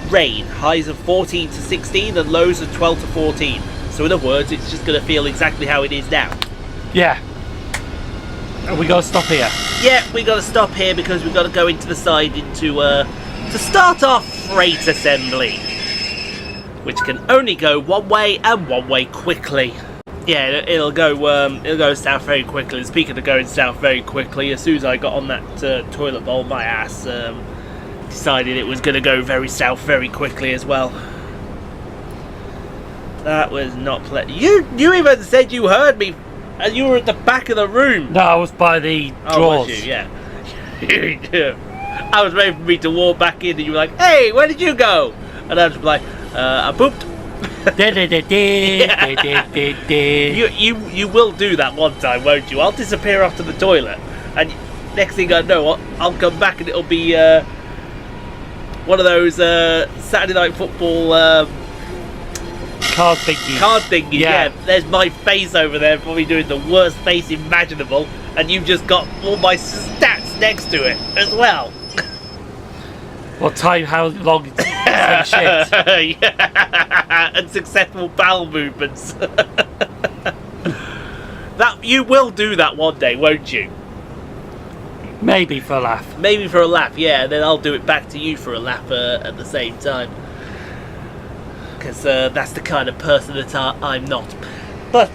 Rain. Highs of 14 to 16 and lows of 12 to 14. So in other words, it's just going to feel exactly how it is now. Yeah. And we gotta stop here. Yeah, we got to stop here because we've got to go into the side to start our freight assembly, which can only go one way and one way quickly. Yeah, it'll go south very quickly. And speaking of going south very quickly, as soon as I got on that toilet bowl, my ass decided it was going to go very south very quickly as well. That was not pleasant. You even said you heard me, and you were at the back of the room. No, I was by the drawers. Was you? Yeah. I was ready for me to walk back in, and you were like, "Hey, where did you go?" And I was like, "I pooped." You will do that one time, won't you? I'll disappear off to the toilet, and next thing I know, I'll come back and it'll be one of those Saturday Night Football Card thingy. card thingies. Yeah. Yeah, there's my face over there, probably doing the worst face imaginable, and you've just got all my stats next to it as well. What time? How long? Same shit. Yeah. And successful bowel movements. That you will do that one day, won't you? Maybe for a laugh. Maybe for a laugh, yeah. And then I'll do it back to you for a laugh at the same time. Because that's the kind of person that I'm not. But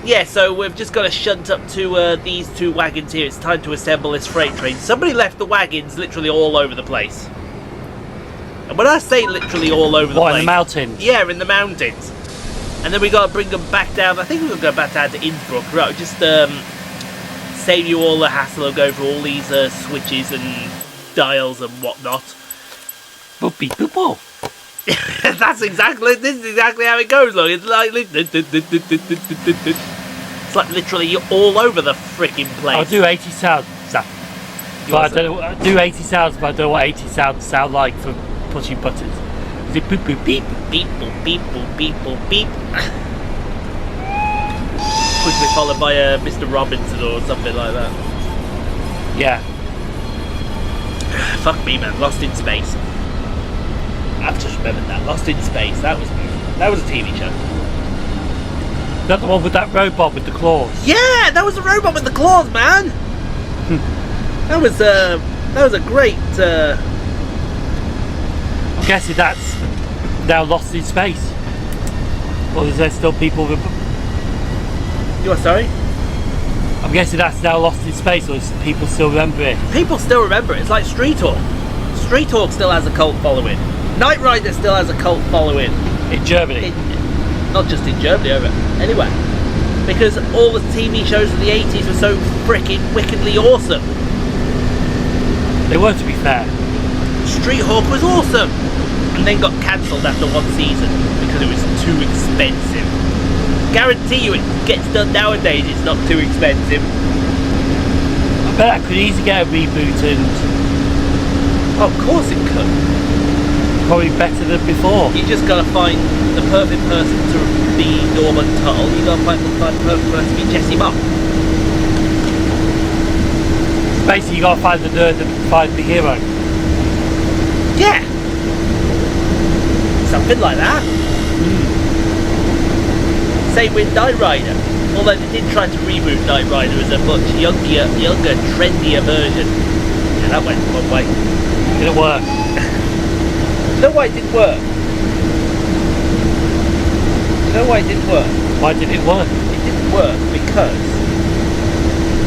yeah, so we've just got to shunt up to these two wagons here. It's time to assemble this freight train. Somebody left the wagons literally all over the place. And when I say literally all over the place... What, in the mountains? Yeah, in the mountains. And then we got to bring them back down. I think we're going to go back down to Innsbruck. Right, just save you all the hassle of going through all these switches and dials and whatnot. Boopy boop. This is exactly how it goes. Look, it's like literally you're all over the freaking place. I'll do 80 sounds. But I don't know. I'll do 80 sounds, but I don't know what 80 sounds sound like for pushing buttons. Is it boop boop beep? Beep boop beep boop beep boop beep. Quickly followed by Mr. Robinson or something like that. Yeah. Fuck me, man. Lost in Space. I've just remembered that. Lost in Space. That was a TV show. That's the one with that robot with the claws. Yeah, that was a robot with the claws, man. that was a great. I'm guessing that's now lost in space. Or is there still people with... You are sorry? I'm guessing that's now lost in space, or people still remember it? People still remember it. It's like Street Hawk. Street Hawk still has a cult following. Knight Rider still has a cult following. In Germany? Not just in Germany, anywhere. Because all the TV shows of the 80s were so freaking wickedly awesome. They were, to be fair. Street Hawk was awesome. And then got cancelled after one season because it was too expensive. Guarantee you it gets done nowadays, it's not too expensive. I bet I could easily get a reboot and... Oh, of course it could. Probably better than before. You just gotta find the perfect person to be Norman Tuttle. You gotta find the perfect person to be Jesse Mock. Basically, you gotta find the nerd and find the hero. Yeah! Something like that. Same with Knight Rider. Although they did try to reboot Knight Rider as a much younger, trendier version. Yeah, that went one way. Didn't work. No, why it didn't work? No, why it didn't work? Why did it work? It didn't work because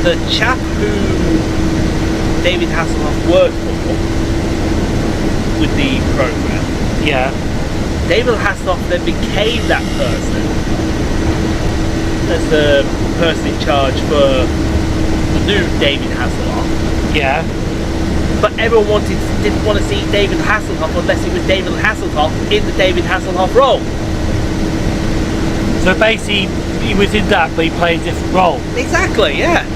the chap who David Hasselhoff worked for with the program, Yeah. David Hasselhoff then became that person as the person in charge for the new David Hasselhoff. Yeah. But everyone didn't want to see David Hasselhoff unless it was David Hasselhoff in the David Hasselhoff role. So basically, he was in that, but he played a different role. Exactly, yeah.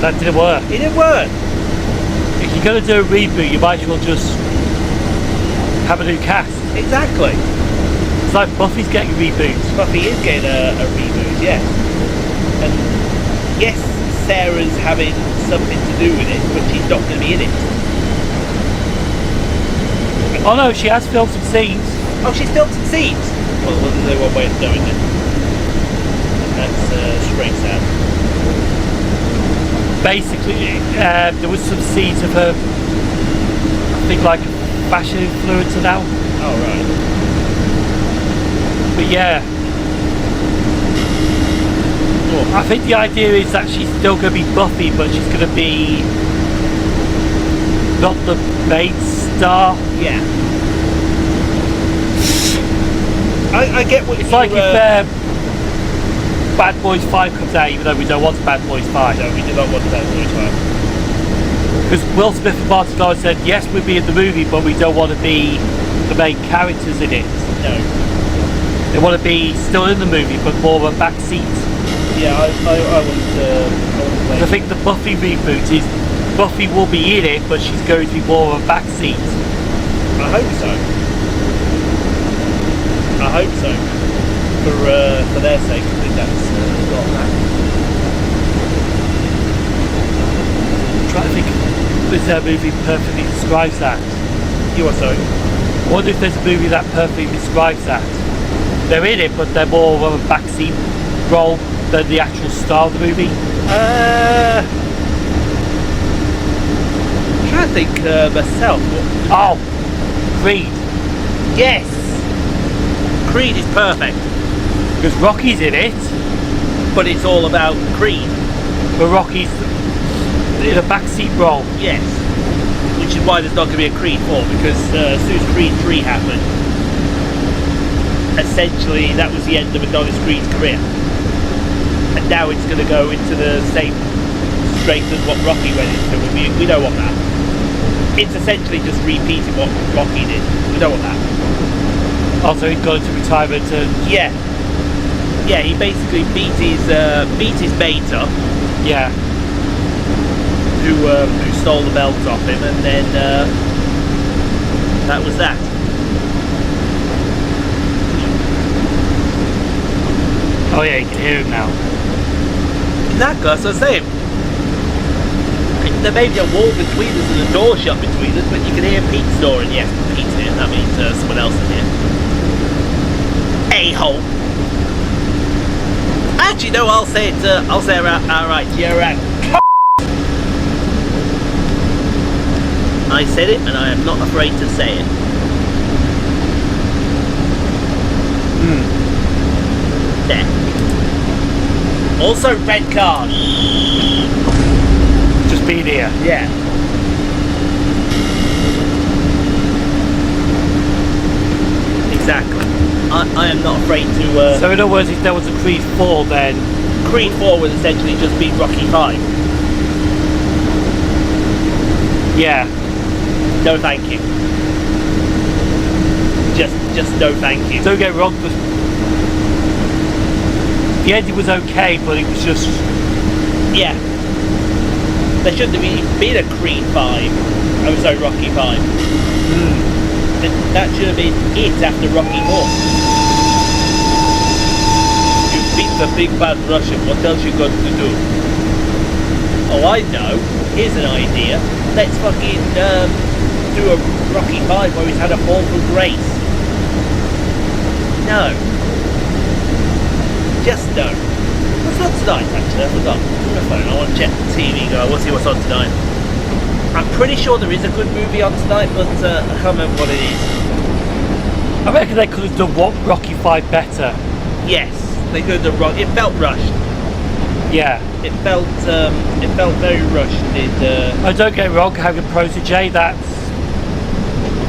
That didn't work. It didn't work. If you're going to do a reboot, you might as well just have a new cast. Exactly. It's like Buffy's getting a reboot. Buffy is getting a reboot, yes. And yes, Sarah's having something to do with it, but she's not going to be in it. Oh no, she has filmed some scenes. Oh, she's filmed some scenes? Well, there's only one way of doing it. And that's straight out. Basically, there was some scenes of her, I think, like fashion influencer now. Oh, right. But yeah, I think the idea is that she's still going to be Buffy, but she's going to be not the main star. Yeah. I get what It's you... like if Bad Boys 5 comes out, even though we don't want Bad Boys 5. No, we do not want Bad Boys 5. Because Will Smith and Martin Lawrence said, yes, we'll be in the movie, but we don't want to be the main characters in it. No. They want to be still in the movie, but more of a back seat. Yeah, I want to I think the Buffy reboot is Buffy will be in it, but she's going to be more of a back seat. I hope so. I hope so. For their sake, I think that's got that. I'm trying to think if a movie perfectly describes that. You are sorry? I wonder if there's a movie that perfectly describes that. They're in it, but they're more of a backseat role than the actual star of the movie. I'm trying to think myself. Oh, Creed. Yes! Creed is perfect. Because Rocky's in it, But it's all about Creed. but Rocky's in a backseat role. Yes. Which is why there's not going to be a Creed 4, because as soon as Creed 3 happened, essentially that was the end of Adonis Creed's career. And now it's going to go into the same straight as what Rocky went into, and we don't want that. It's essentially just repeating what Rocky did. We don't want that. Also, he's gone into retirement and... Yeah. Yeah, he basically beat his mate up, Yeah. who stole the belt off him, and then that was that. Oh yeah, you can hear him now. Exactly, that's what I'm saying. There may be a wall between us and a door shut between us, but you can hear Pete snoring. Yes, Pete's here. That means someone else is here. A-hole. Actually, no, I'll say it. I'll say it outright. You're right. I said it, and I am not afraid to say it. There. Also, red card. Just being here. Yeah. Exactly. I am not afraid to. So in other words, if there was a Creed 4, then Creed 4 would essentially just be Rocky 5. yeah, No, thank you. Just no, thank you. don't get me wrong. The ending was okay, but it was just Yeah. There shouldn't have been a Creed 5. Oh, sorry, Rocky 5. That should have been it after Rocky 4. You beat the big bad Russian, what else you got to do? Oh, I know. Here's an idea. Let's fucking do a Rocky 5 where he's had a fall from grace. No. Just no. What's on tonight, actually? I forgot. I'm on the phone. I want to check the TV, go. I want to see what's on tonight. I'm pretty sure there is a good movie on tonight, but I can't remember what it is. I reckon they could have done Rocky 5 better. Yes, they could have done. It felt rushed. Yeah. It felt very rushed. I don't get me wrong, having a protege, that's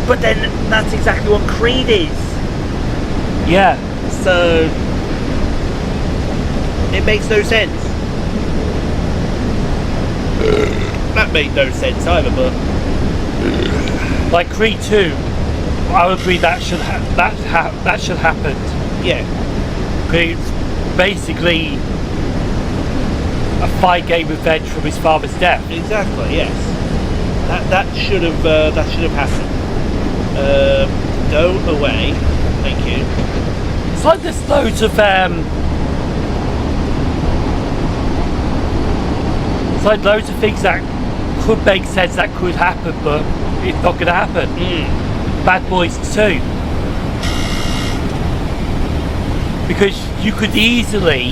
But then that's exactly what Creed is. yeah. So it makes no sense. That made no sense either, but Like Creed 2, I would agree that should that should happen. yeah, It's basically a 5-game revenge from his father's death. exactly. Yes, that should have happened. Go away, thank you. It's like there's loads of it's like loads of things that could make sense, that could happen, but it's not going to happen. Bad Boys 2, because you could easily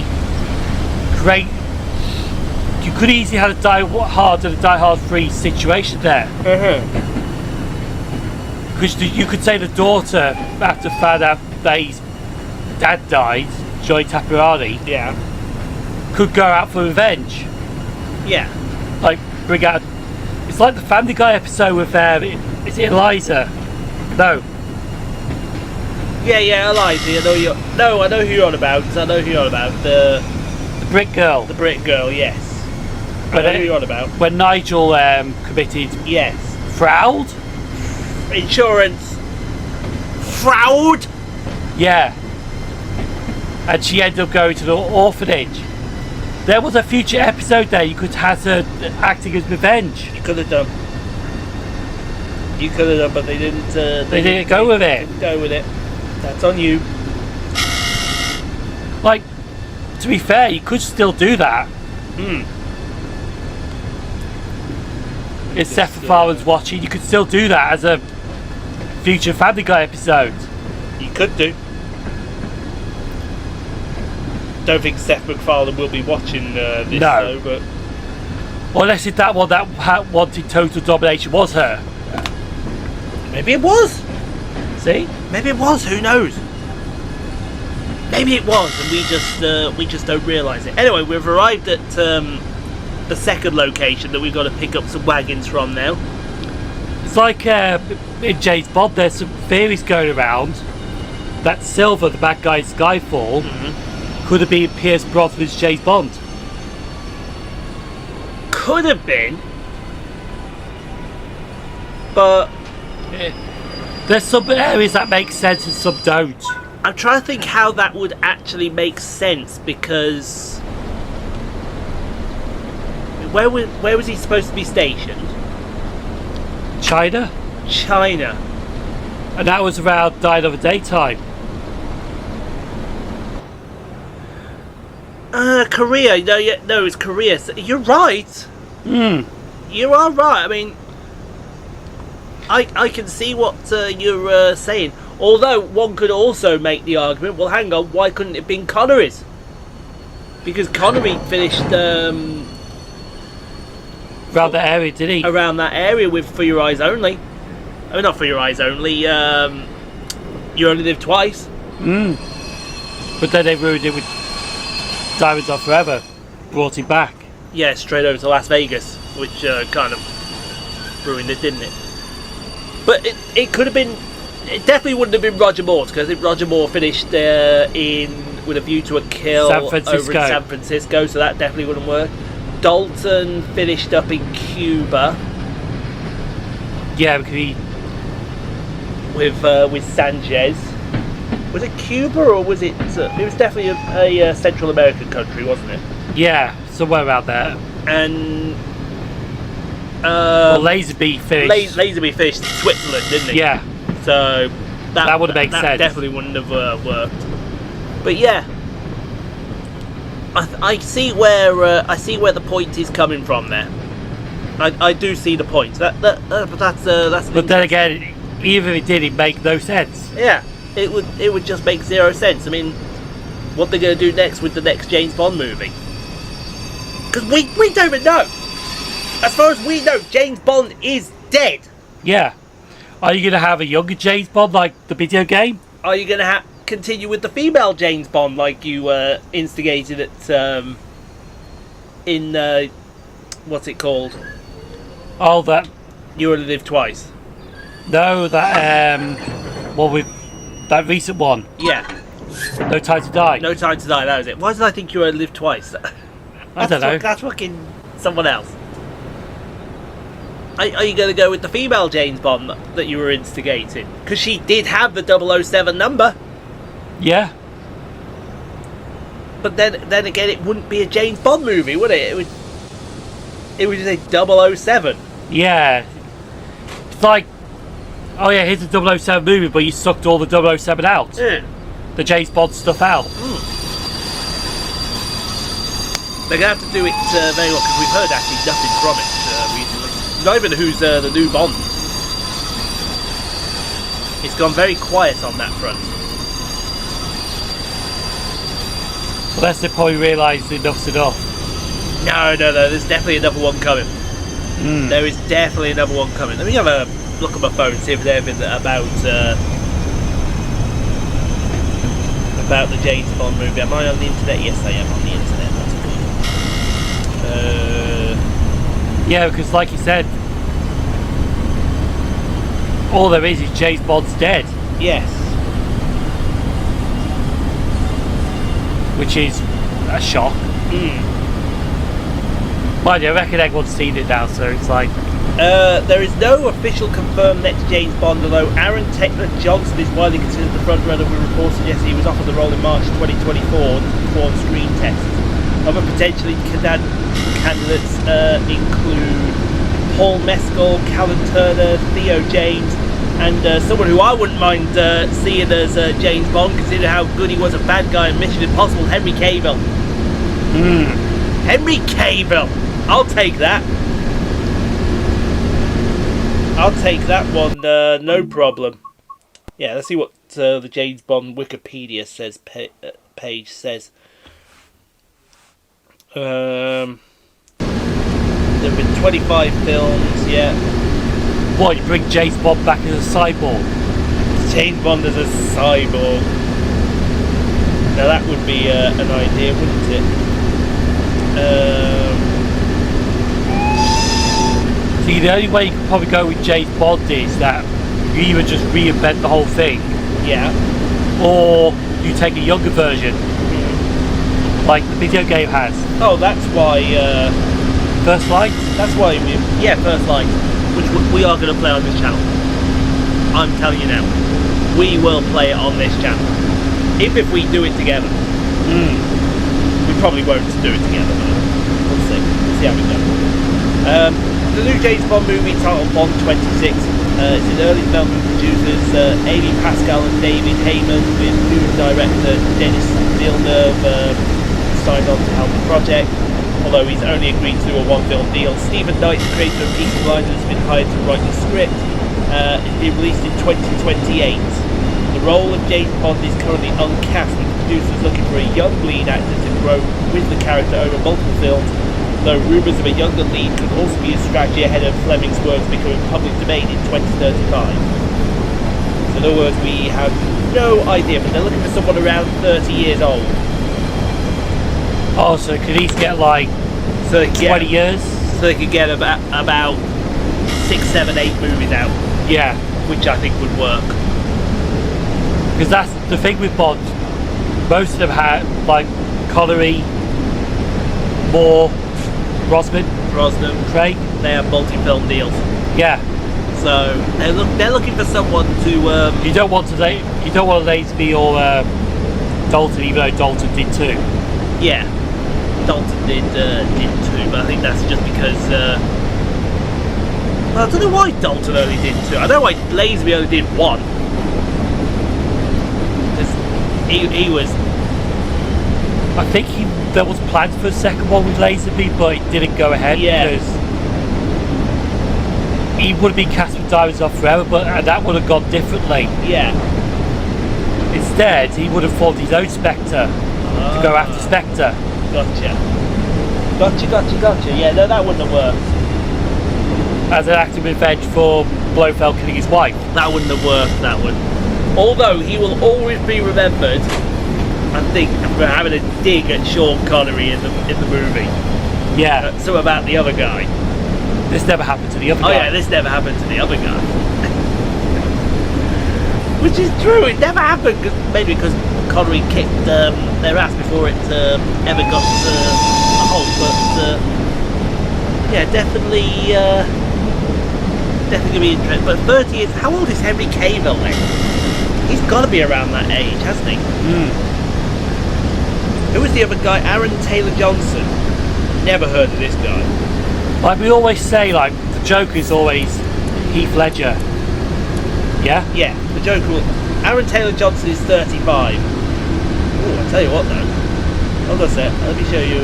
have a Die Hard and a Die Hard 3 situation there. Because you could say the daughter, after found out that his dad died, Joey Tapirani, Yeah, could go out for revenge. yeah, Like bring out. It's like the Family Guy episode with is it Eliza? No. yeah. Eliza, I know who you're on about. The Brick Girl. the Brit girl. Yes, I know who you're on about. When Nigel committed Yes, fraud. insurance fraud. Yeah. And she ended up going to the orphanage. There was a future episode there. You could have her acting as revenge. You could have done. But they didn't. They didn't go with it. Didn't go with it. That's on you. Like, to be fair, you could still do that. If Seth MacFarlane's watching, you could still do that as a future Family Guy episode. You could do. Don't think Seth MacFarlane will be watching this, No. though, but Unless it's that one that wanted total domination was her. maybe it was. See? Maybe it was. Who knows? Maybe it was, and we just don't realise it. Anyway, we've arrived at the second location that we've got to pick up some wagons from now. It's like in James Bond, there's some theories going around that Silver, the bad guy in Skyfall, could have been Pierce Brosnan's James Bond. Could have been, but There's some areas that make sense and some don't. I'm trying to think how that would actually make sense, because where was he supposed to be stationed? China? China. And that was around Dying of a Daytime. Korea. No, it's Korea. So you're right. You are right. I mean, I can see what you're saying. Although one could also make the argument, well, hang on, why couldn't it have been Connery's? Because Connery finished Around that area, did he? around that area with For Your Eyes Only. I mean, not For Your Eyes Only. You Only Live Twice. But then they ruined it with Diamonds Are Forever. Brought him back. Yeah, straight over to Las Vegas, which kind of ruined it, didn't it? But it could have been. It definitely wouldn't have been Roger Moore, because I think Roger Moore finished with A View to a Kill over in San Francisco, so that definitely wouldn't work. Dalton finished up in Cuba. Yeah, because he... with Sanchez. Was it Cuba or was it? It was definitely a Central American country, wasn't it? Yeah, somewhere around there. And well, Lazenby finished. Lazenby finished in Switzerland, didn't he? Yeah. So that would have made sense. Definitely wouldn't have worked. But yeah, I see where the point is coming from there. I do see the point. That's. But then again, even if it did, it make no sense. Yeah, it would just make zero sense. I mean, what they're going to do next with the next James Bond movie? Because we don't even know. As far as we know, James Bond is dead. Yeah. Are you going to have a younger James Bond like the video game? Are you going to continue with the female James Bond like you instigated at in what's it called? Oh, that... You Only Live Twice. No, that with that recent one. Yeah. No Time to Die. No Time to Die. That was it. Why did I think You Only Live Twice? I don't know. That's fucking someone else. Are you going to go with the female James Bond that you were instigating? Because she did have the 007 number. Yeah. But then again, it wouldn't be a James Bond movie, would it? It would just say 007. Yeah. It's like, oh yeah, here's the 007 movie, but you sucked all the 007 out. Yeah. The James Bond stuff out. They're going to have to do it very well, because we've heard actually nothing from it recently. Not even who's the new Bond. It's gone very quiet on that front. Unless they probably realised enough's enough. No, there's definitely another one coming. There is definitely another one coming. Let me have a look at my phone and see if there's anything about the James Bond movie. Am I on the internet? Yes, I am on the internet. That's good. Yeah, because like you said, all there is James Bond's dead. Yes. Which is a shock. Mind you, I reckon everyone's seen it now, so it's like... There is no official confirmed next James Bond, although Aaron Taylor Johnson is widely considered the frontrunner, with reports suggesting he was offered the role in March 2024 to perform screen tests. Other potentially candidates include Paul Mescal, Callum Turner, Theo James, and someone who I wouldn't mind seeing as James Bond, considering how good he was a bad guy in Mission Impossible, Henry Cavill. Henry Cavill! I'll take that. I'll take that one, no problem. Yeah, let's see what the James Bond Wikipedia says page says. There have been 25 films, yeah. What, you bring James Bond back as a cyborg? James Bond as a cyborg. Now that would be an idea, wouldn't it? See, the only way you could probably go with James Bond is that you either just reinvent the whole thing, yeah, or you take a younger version, like the video game has. Oh, that's why. First Light? That's why First Light, which we are going to play on this channel. I'm telling you now, we will play it on this channel. If we do it together. We probably won't do it together, but we'll see. We'll see how we go. The new James Bond movie titled Bond 26 is in early development. Producers Amy Pascal and David Heyman, with new director Denis Villeneuve signed on to help the project. Although he's only agreed to do a one-film deal, Stephen Knight, the creator of Peaky Blinders, has been hired to write the script. It'll be released in 2028. The role of James Bond is currently uncast, with producers looking for a young lead actor to grow with the character over multiple films, though rumours of a younger lead could also be a strategy ahead of Fleming's works becoming public domain in 2035. So in other words, we have no idea, but they're looking for someone around 30 years old. Oh, so could he get like So they could 20 years? So they could get about 6, 7, 8 movies out, Yeah, which I think would work. because that's the thing with Bond. Most of them had like Connery, Moore, Brosnan, Craig. They have multi-film deals. Yeah, So they're looking for someone to you don't want Lazenby or Dalton, even though Dalton did too. yeah. Dalton did two, but I think that's just because well, I don't know why Dalton only did two. I know why Lazenby only did one. Because he was I think there was plans for a second one with Lazenby, but it didn't go ahead because he would have been cast with Diamonds Off Forever, and that would have gone differently. yeah. Instead, he would have formed his own Spectre to go after Spectre. Gotcha. Yeah, no, that wouldn't have worked. As an act of revenge for Blofeld killing his wife. That wouldn't have worked, that one. Although he will always be remembered, I think, for having a dig at Sean Connery in the movie. Yeah. So about the other guy. This never happened to the other Oh guy. yeah, this never happened to the other guy. Which is true, it never happened, maybe because Connery kicked their ass before it ever got a hold, but yeah, definitely gonna be interesting. But 30 years, how old is Henry Cavill then? He's got to be around that age, hasn't he? Who was the other guy? Aaron Taylor Johnson. Never heard of this guy. Like we always say, like the Joker is always Heath Ledger. Yeah? Yeah, the Joker. Aaron Taylor Johnson is 35. Oh, I'll tell you what though. Hold on a sec. Let me show you.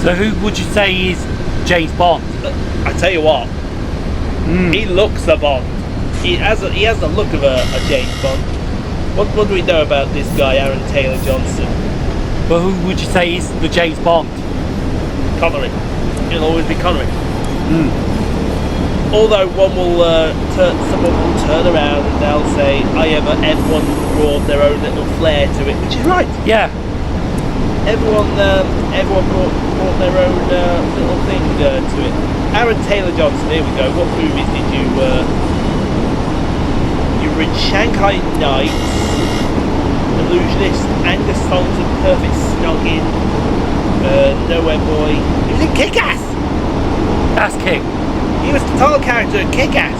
So who would you say is James Bond? I tell you what. He looks a Bond. He has the look of a James Bond. What do we know about this guy, Aaron Taylor Johnson? But who would you say is the James Bond? Connery. It'll always be Connery. Although someone will turn around and they'll say, everyone brought their own little flair to it, which is right. Yeah. Everyone brought their own little thing to it. Aaron Taylor Johnson, here we go. What movies did you were in Shanghai Nights, Illusionist, Angus Sultan, Perfect Snogging, Nowhere Boy. He was in Kick-Ass! Ass King. He was the title character in Kick-Ass.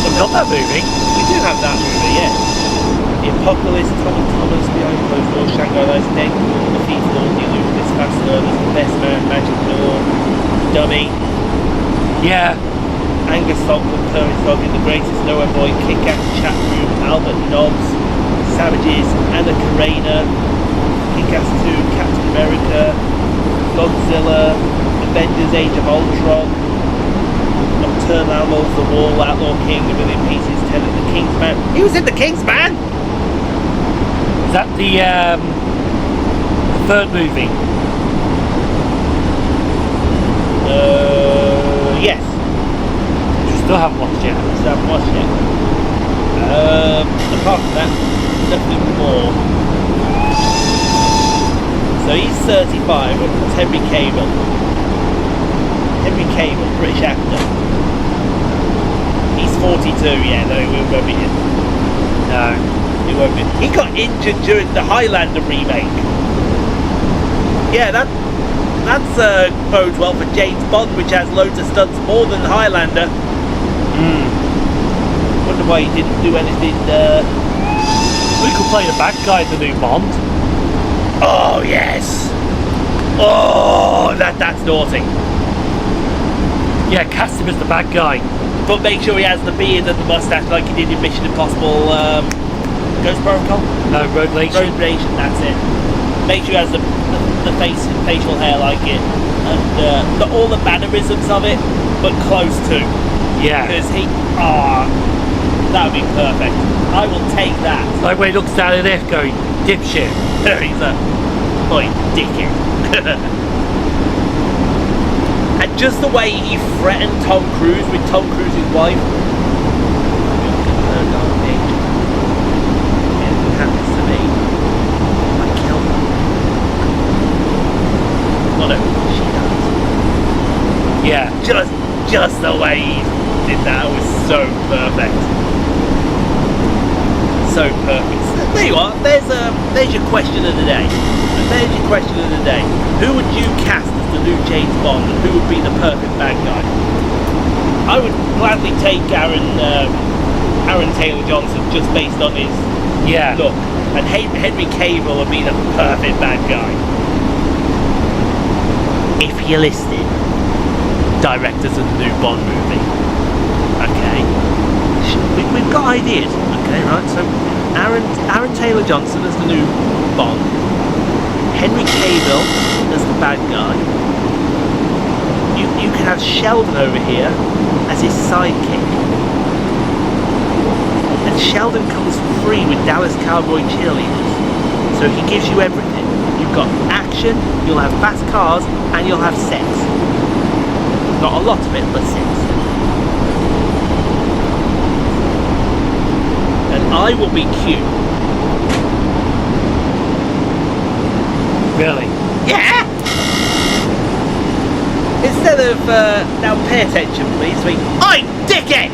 We've got that movie. We do have that movie, yes. The Apocalypse, Thomas, Behind Closed Doors, Shanghai Nights, Dead, The Thief, Lord, The Illusionist, Fast Learners, The Best Man, Magic Door, Dummy, Yeah. Angus Sultan, Perfect Snogging, The Greatest, Nowhere Boy, Kick-Ass, Chat Room, Albert Nobbs, Savages, Anna Karenina, Kick-Ass 2, Captain America, Godzilla, Avengers Age of Ultron, Nocturnal Animals, The Wall, Outlaw King, A Million Pieces, Tenet, The Kingsman. He was in The Kingsman! Is that the third movie? Yes. You still haven't watched yet. Still haven't watched it. Apart from that, nothing more. So he's 35, and it's Henry Cavill. Henry Cavill, British actor. He's 42, yeah, no, he won't be in. No. He won't be. He got injured during the Highlander remake. Yeah, that's bodes well for James Bond, which has loads of stunts more than Highlander. Wonder why he didn't do anything. We could play the bad guy in the new Bond. Oh yes. Oh, that's naughty. Yeah, cast him as the bad guy. But make sure he has the beard and the mustache like he did in Mission Impossible Ghost Protocol? No, Rogue Nation. Rogue Nation, that's it. Make sure he has the facial hair like it. And not all the mannerisms of it, but close to. Yeah. Because That would be perfect. I will take that. Like when he looks down at this going, dipshit. He's a boy dickhead. And just the way he threatened Tom Cruise with Tom Cruise's wife. Anything happens to me, I kill her. Well, no, she does. Yeah. Just the way he did that was so perfect. So perfect. There you are. There's your question of the day. And there's your question of the day. Who would you cast as the new James Bond, and who would be the perfect bad guy? I would gladly take Aaron Taylor Johnson just based on his look, and Henry Cavill would be the perfect bad guy. If you're listening, directors of the new Bond movie. Okay, we've got ideas. Okay, right. So Aaron Taylor Johnson as the new Bond, Henry Cavill as the bad guy. You can have Sheldon over here as his sidekick, and Sheldon comes free with Dallas Cowboy cheerleaders, so he gives you everything. You've got action, you'll have fast cars, and you'll have sex. Not a lot of it, but sex. And I will be cute. Really? Yeah! Instead of, now pay attention please, Oi, dickhead!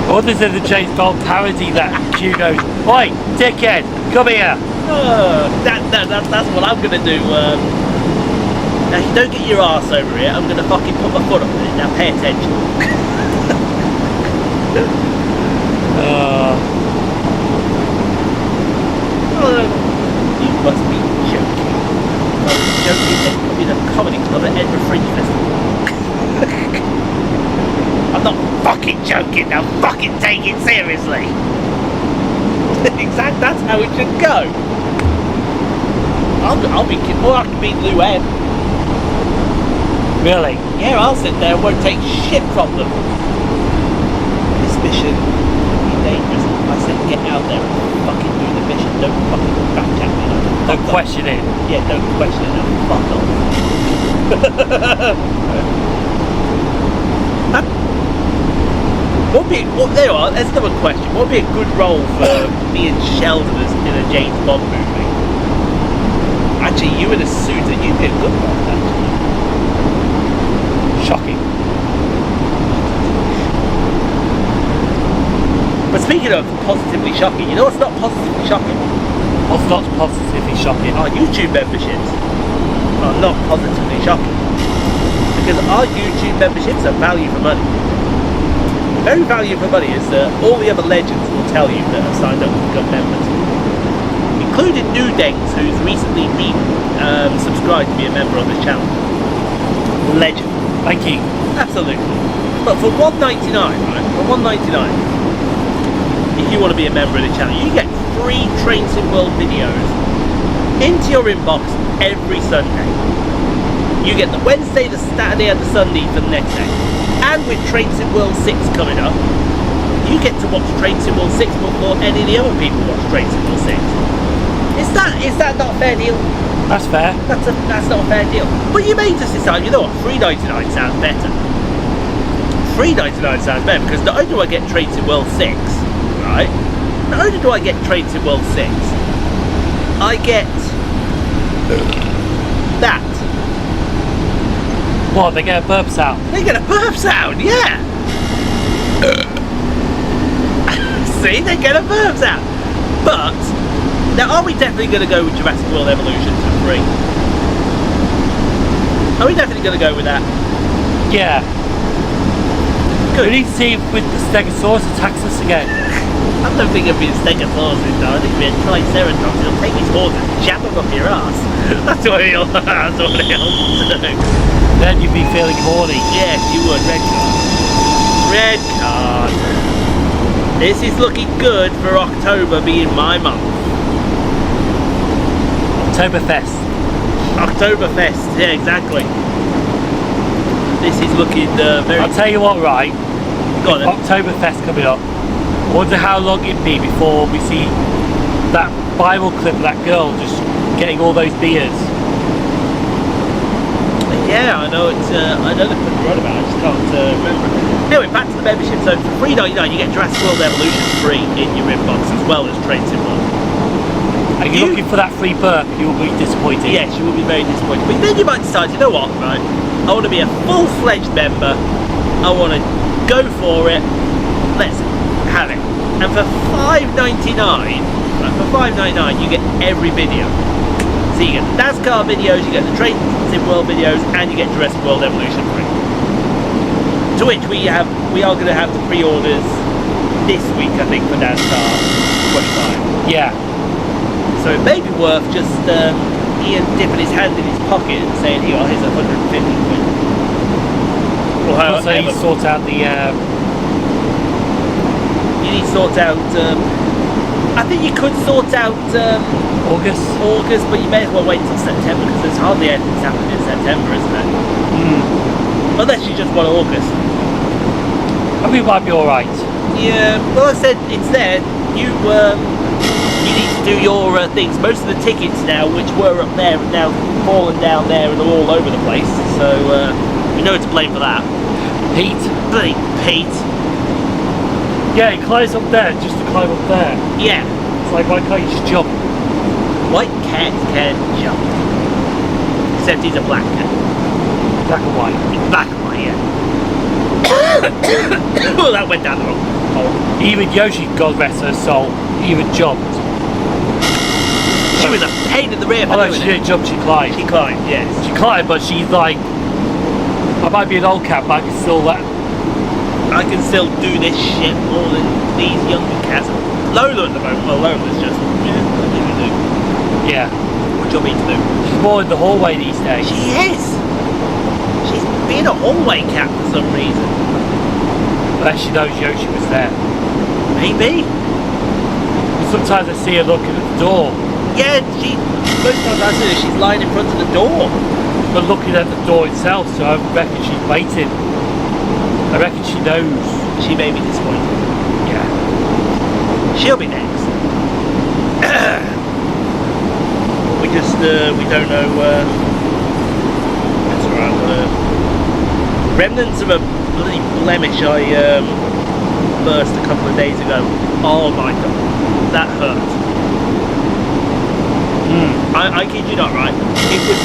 Or there's the James Bond parody that Q goes, oi, dickhead, come here. That's what I'm gonna do. Now you don't get your arse over here, I'm gonna fucking put my foot up in it. Now pay attention. You must be joking. I was joking in a comedy club at Edinburgh Fringe Festival. I'm not fucking joking, now fucking take it seriously. Exactly, that's how it should go. I'll be kidding, or I can be Lou Ed. Really? Yeah, I'll sit there and won't take shit from them. This mission is dangerous. I said get out there and fucking do the mission. Don't fucking back at me. Don't question it. Yeah, don't question it. No, fuck off. There you are, there's another question. What would be a good role for me and Sheldon in a James Bond movie? Actually, you in a suit, you'd be a good one, actually. Shocking. But speaking of positively shocking, you know what's not positively shocking? What's not positively shocking? Our YouTube memberships are not positively shocking. Because our YouTube memberships are value for money. Very value for money is all the other legends will tell you that have signed up to become members. Including Nudengs, who's recently subscribed to be a member on this channel. Legend. Thank you. Absolutely. But for $1.99, right? For $1.99, if you want to be a member of the channel, you get free Train Sim World videos into your inbox every Sunday. You get the Wednesday, the Saturday, and the Sunday for the next day. And with Train Sim World 6 coming up, you get to watch Train Sim World 6 before any of the other people watch Train Sim World 6. Is that not a fair deal? That's fair. That's not a fair deal. But you may just decide, you know what, $3.99 sounds better. $3.99 sounds better because not only do I get Train Sim World 6, right? Not only do I get Train Sim World 6, I get that. What, they get a burp sound? They get a burp sound, yeah. See, they get a burp sound. But now, are we definitely going to go with Jurassic World Evolution for free? Are we definitely going to go with that? Yeah. Good. We need to see if with the Stegosaurus attacks us again. I don't think it'll be a Stegosaurus this time. I think it'll be a Triceratops. He'll take his horns and jab them up your ass. That's what he'll do. Then you'd be feeling horny. Yes, you would. Red card. Red card. This is looking good for October being my month. Oktoberfest. Oktoberfest, yeah, exactly. This is looking very... I'll tell you what, right? Go on then. Oktoberfest coming up. I wonder how long it'd be before we see that viral clip of that girl just getting all those beers. Yeah, I know it's. I know they're pretty right about it. I just can't remember. Anyway, back to the membership. So for $3.99, you get Jurassic World Evolution free in your inbox as well as Train Sim World. Are you looking for that free perk? You will be disappointed. Yes, you will be very disappointed. But then you might decide, you know what, right? I want to be a full-fledged member. I want to go for it. Let's have it. And for $5.99, you get every video. So you get the NASCAR videos, you get the Train Sim World videos, and you get Jurassic World Evolution free. To which we are going to have the pre-orders this week, I think, for NASCAR 25. Yeah. So it may be worth just Ian dipping his hand in his pocket and saying, "Here, here's 150 quid." Or So you sort out the. You need to sort out. I think you could sort out August, but you may as well wait until September because there's hardly anything happening in September, isn't there? Unless you just want August. I think it might be alright. Yeah, well, I said it's there. You need to do your things. Most of the tickets now, which were up there, have now fallen down there and all over the place. So we know to blame for that. Pete. Bloody Pete. Yeah, he climbs up there just to climb up there. Yeah. It's like, why can't you just jump? White cat can jump. Except he's a black cat. Black and white. Black and white, yeah. Oh, that went down the wrong hole. Even Yoshi, God rest her soul, even jumped. She was a pain in the rear for Although doing she it. didn't jump, she climbed. She climbed, yes. She climbed, but she's like, I might be an old cat, but I can still I can still do this shit more than these younger cats. Lola at the moment, well, Lola's just, yeah, what do you do? Yeah. What do you want me to do? She's more in the hallway these days. She is! She's being a hallway cat for some reason. Unless she knows Yoshi was there. Maybe. Sometimes I see her looking at the door. Yeah, most times I see her, she's lying in front of the door. But looking at the door itself, so I reckon she's waiting. I reckon she knows. She may be disappointed. Yeah. She'll be next. We don't know, that's alright, remnants of a bloody blemish I burst a couple of days ago. Oh my god, that hurt. I kid you not, right? It was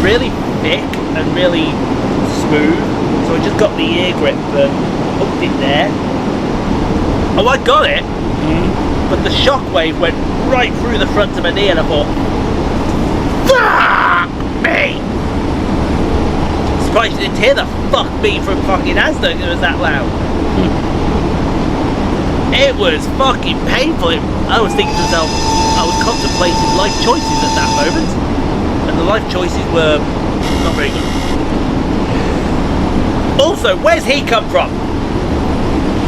really thick and really smooth, so I just got the ear grip and hooked it there. Oh, I got it, but the shockwave went right through the front of my knee and I thought, fuck me! Surprised you didn't hear the fuck me from fucking Asda, it was that loud. It was fucking painful. I was thinking to myself, I was contemplating life choices at that moment, and the life choices were not very good. Also, where's he come from?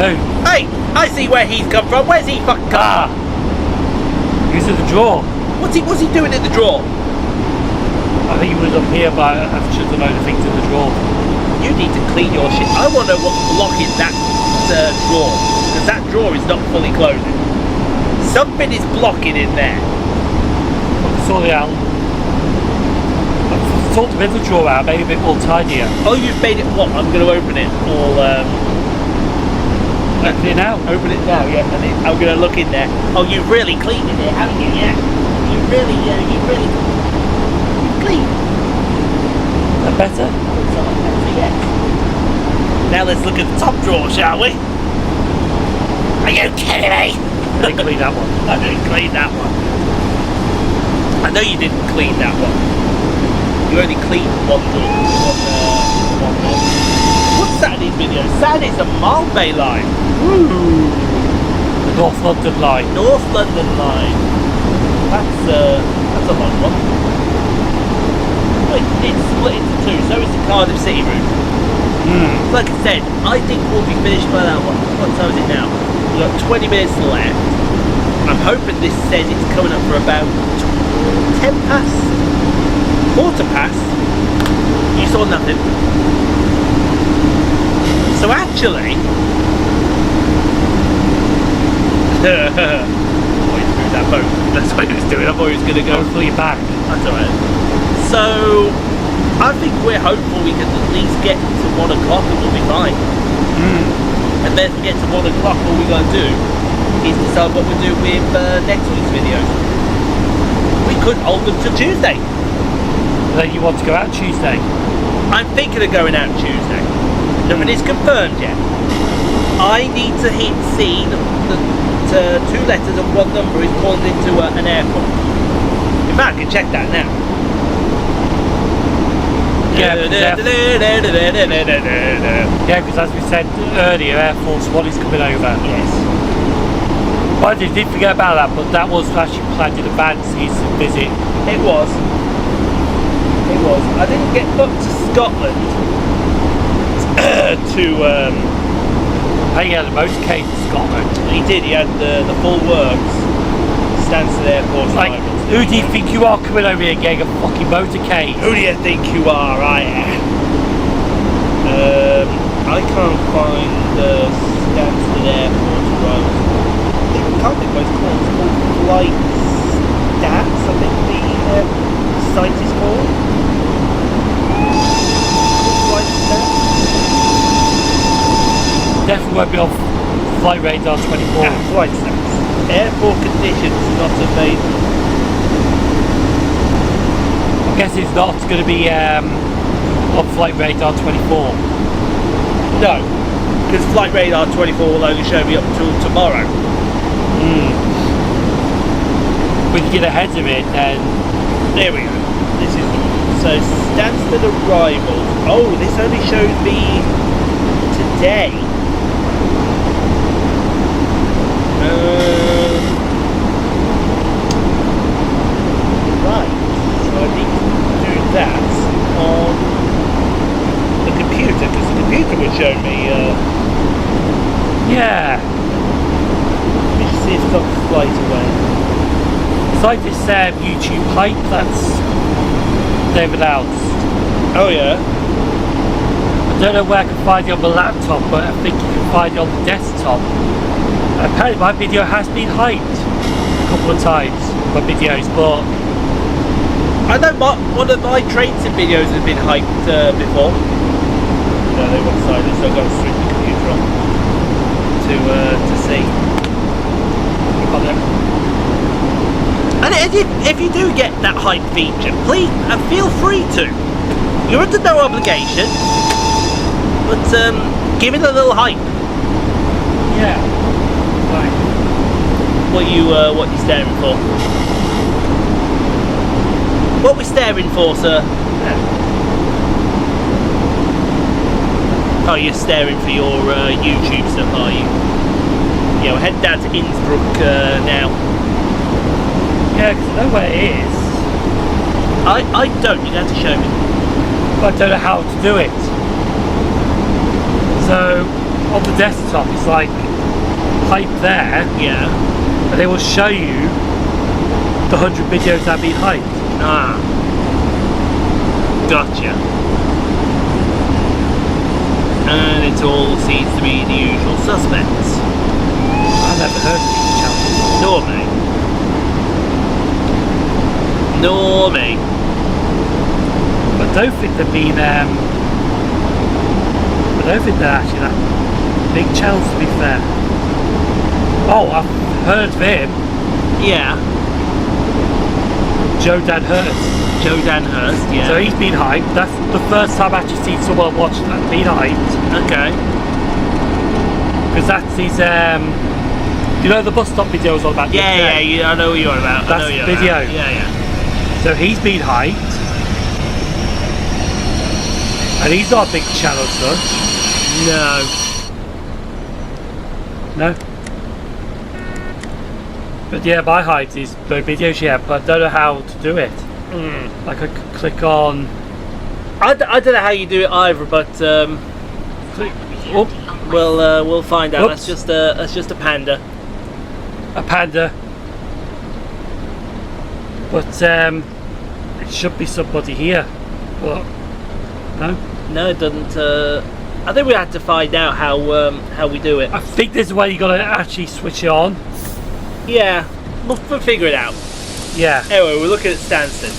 Who? Hey, I see where he's come from. Where's he fucking come from? He's in the drawer. What's he doing in the drawer? I think he was up here, but I've just a load of things in the drawer. You need to clean your shit. I want to know what's blocking that drawer, because that drawer is not fully closing. Something is blocking in there. I'll sort it out. I've sorted the drawer out, maybe a bit more tidier. Oh, you've made it what? I'm going to open it. Or open it now. Open it now, yeah. And I'm going to look in there. Oh, you've really cleaned it, haven't you? Yeah. You've really cleaned. That better? Now let's look at the top drawer, shall we? Are you kidding me? I didn't clean that one. I didn't clean that one. I know you didn't clean that one. You only cleaned one door. One door. What's Saturday's video? Saturday's the Malbay line. Woo! The North London line. North London line. That's a long one. It's split into two, so it's the Cardiff City route. Like I said, I think we'll be finished by that one. What time is it now? We've got 20 minutes left. I'm hoping this says it's coming up for about 10 past, quarter past. You saw nothing. So actually, that boat. That's what he was doing. I thought he was going to go Hopefully you're back. That's alright. So I think we're hopeful we can at least get to 1 o'clock and we'll be fine. And then if we get to 1 o'clock, all we got to do is decide what we do with next week's videos. We could hold them till Tuesday. Then you want to go out Tuesday? I'm thinking of going out Tuesday. Nothing is confirmed yet. I need to hit C, the 2 letters and 1 number is calling into an airport. In fact, I can check that now. Yeah, because as we said earlier, Air Force One is coming over. Yes. But I did forget about that, but that was actually planned in advance, his visit. It was. It was. I didn't get booked to Scotland Hey, he had a motorcade in Scotland. He did. He had the full works. Stansted Airport. Like, who do you think you are coming over here getting a fucking motorcade? Who do you think you are? I can't find the Stansted Airport road. I can't think what it's called. It's called Flight Stats, I think the site is called. Flight Stats. Definitely won't be on Flight Radar 24. Flight Stats. Airport conditions not available. I guess it's not going to be on Flight Radar 24. No, because Flight Radar 24 will only show me up till tomorrow. We can get ahead of it then. There we go. This is so Stansted arrivals. Oh, this only shows me today. Right. So I need to do that on the computer because the computer would show me. Yeah. Let me just see if it's on flight away. It's like this YouTube hype that's they've announced. Oh yeah. I don't know where I can find it on my laptop, but I think you can find it on the desktop. Apparently my video has been hyped a couple of times, my videos, but I know one of my train sim videos has been hyped before. No, they went silent, so I've got to switch the computer on to see. Got them. And if you do get that hype feature, please feel free to. You're under no obligation, but give it a little hype. yeah. Right. What you staring for? What we staring for, sir? Oh, you're staring for your YouTube stuff, are you? Yeah, we're heading down to Innsbruck now. Yeah, because I know where it is. I don't. You're going to have to show me. But I don't know how to do it. So on the desktop, it's like hype there, Yeah. and they will show you the 100 videos that have been hyped. Ah. Gotcha. And it all seems to be the usual suspects. I've never heard of these channels. Nor me. Nor me. I don't think they've been. I don't think they're actually that big channels, to be fair. Oh, I've heard of him. Yeah. Joe Dan Hurst. Joe Dan Hurst, yeah. So he's been hyped. That's the first time I've actually seen someone watch that been hyped. Okay. Because that's his. You know the bus stop video was all about. Yeah, I know what you're on about. That's I know the you're video. About. Yeah. So he's been hyped. And he's not a big channel, such. No. No. But yeah, my height is no videos yet, but I don't know how to do it. Like I could click on. I don't know how you do it either, but Click. Oh, we'll find out. Oops. That's just a panda. a panda. But it should be somebody here. But no. No, it doesn't. I think we have to find out how we do it. I think this is where you gotta actually switch it on. Yeah, we'll figure it out. Yeah. Anyway, we're looking at Stansted.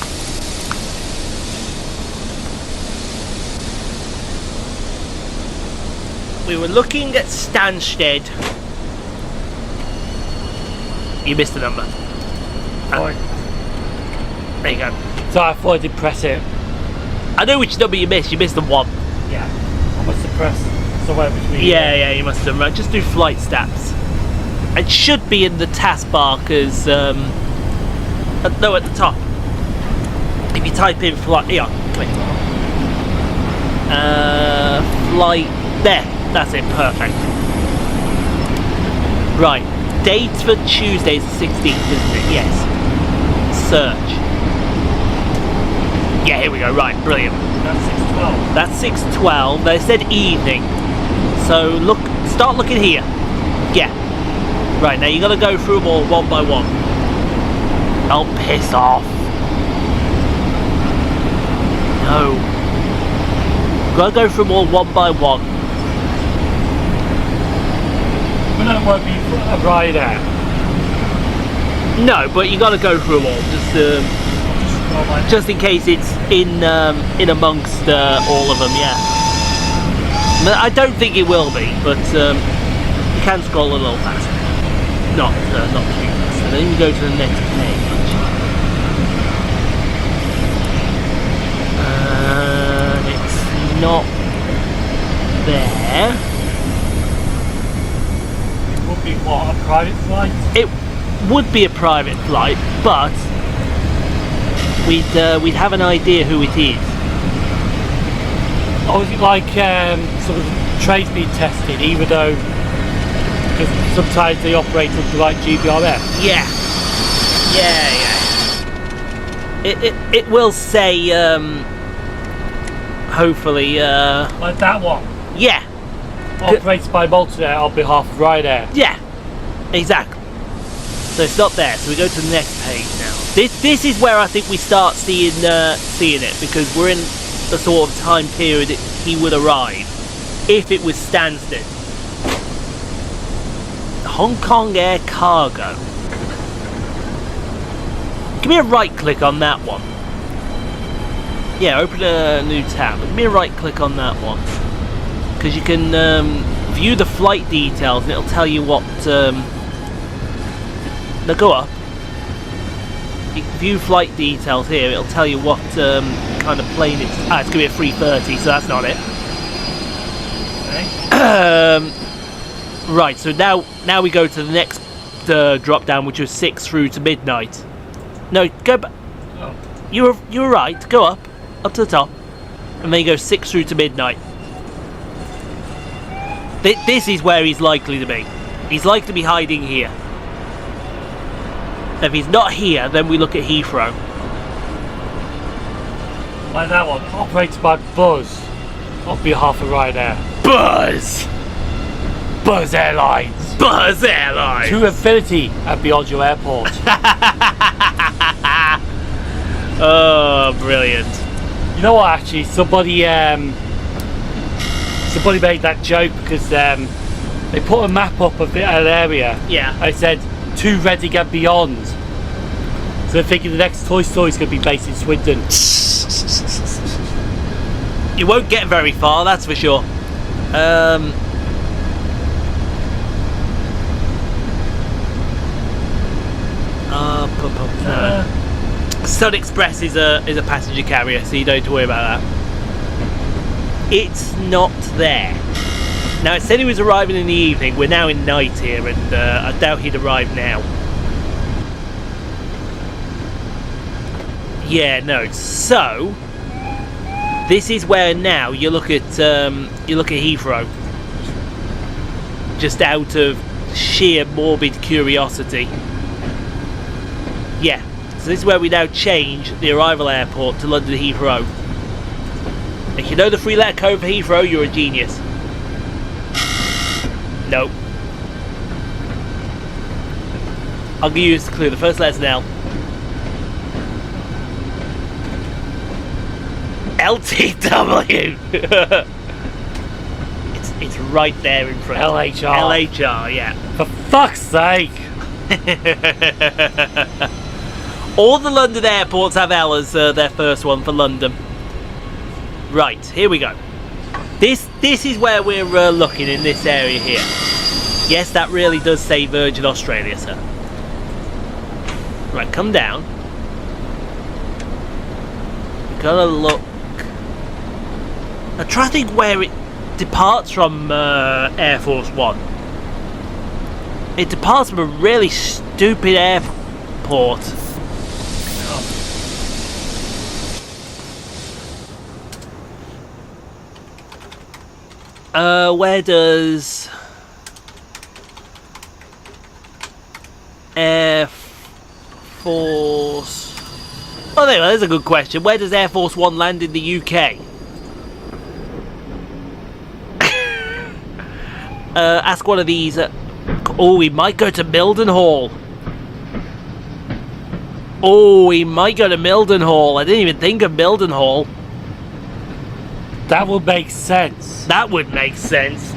We were looking at Stansted. You missed the number. Right. There you go. So I thought I did press it. I know which number you missed. You missed the 1. Yeah. I must have pressed somewhere between. Yeah, you must have done right. Just do flight stats. It should be in the taskbar because no, at the top. If you type in flight, here, click. Flight there. That's it. Perfect. Right. Date for Tuesday is the 16th, isn't it? Yes. Search. Yeah, here we go. Right, brilliant. That's 6:12. That's 6:12. They said evening. So look, start looking here. Yeah. Right, now you got to go through them all one by one. Oh, piss off. No. Got to go through them all one by one. But that won't be a rider. No, but you got to go through them all. Just in case it's in amongst all of them. Yeah. I don't think it will be, but you can scroll a little faster. Not too fast. And then you go to the next page. It's not there. It would be what, a private flight? It would be a private flight, but we'd have an idea who it is. Or is it like sort of trains being tested, even though because sometimes they operate under like GBRF? Yeah. It will say hopefully Like that one? yeah. Operated by Malta on behalf of Ryanair. Yeah, exactly. So it's not there. So we go to the next page now. This is where I think we start seeing it, because we're in the sort of time period he would arrive if it was Stansted. Hong Kong Air Cargo. Give me a right click on that one. Yeah, open a new tab. Give me a right click on that one, because you can view the flight details and it'll tell you what now go up. You can view flight details here. It'll tell you what kind of plane it's going to be a 330, so that's not it. Okay. Right, so now we go to the next drop down, which was 6 through to midnight. No, go back. Oh. You were right. Go up to the top, and then you go 6 through to midnight. This is where he's likely to be. He's likely to be hiding here. If he's not here, then we look at Heathrow. Like that one, operated by Buzz on behalf of Ryanair. Buzz! Buzz Airlines! Buzz Airlines! To infinity and beyond your airport. Oh, brilliant. You know what, actually, somebody made that joke because they put a map up of an area. Yeah. I said, to Reading and beyond. So they're thinking the next Toy Story is going to be based in Swindon. You won't get very far, that's for sure. No. Sun Express is a passenger carrier, so you don't have to worry about that. It's not there. Now, it said he was arriving in the evening. We're now in night here, and I doubt he'd arrive now. Yeah, no. So this is where now you look at Heathrow, just out of sheer morbid curiosity. Yeah. So this is where we now change the arrival airport to London Heathrow. If you know the 3-letter code for Heathrow, you're a genius. No. I'll give you a clue. The first letter's an L. LTW. It's right there in front. LHR. LHR, yeah. For fuck's sake! All the London airports have L as their first one for London. Right, here we go. This is where we're looking in this area here. Yes, that really does say Virgin Australia, sir. Right, come down. We're gonna look. I'm trying to think where it departs from Air Force One. It departs from a really stupid airport. Where does Air Force... Oh, there, there's a good question. Where does Air Force One land in the UK? Ask one of these. Oh, we might go to Mildenhall. Oh, we might go to Mildenhall. I didn't even think of Mildenhall. That would make sense. That would make sense.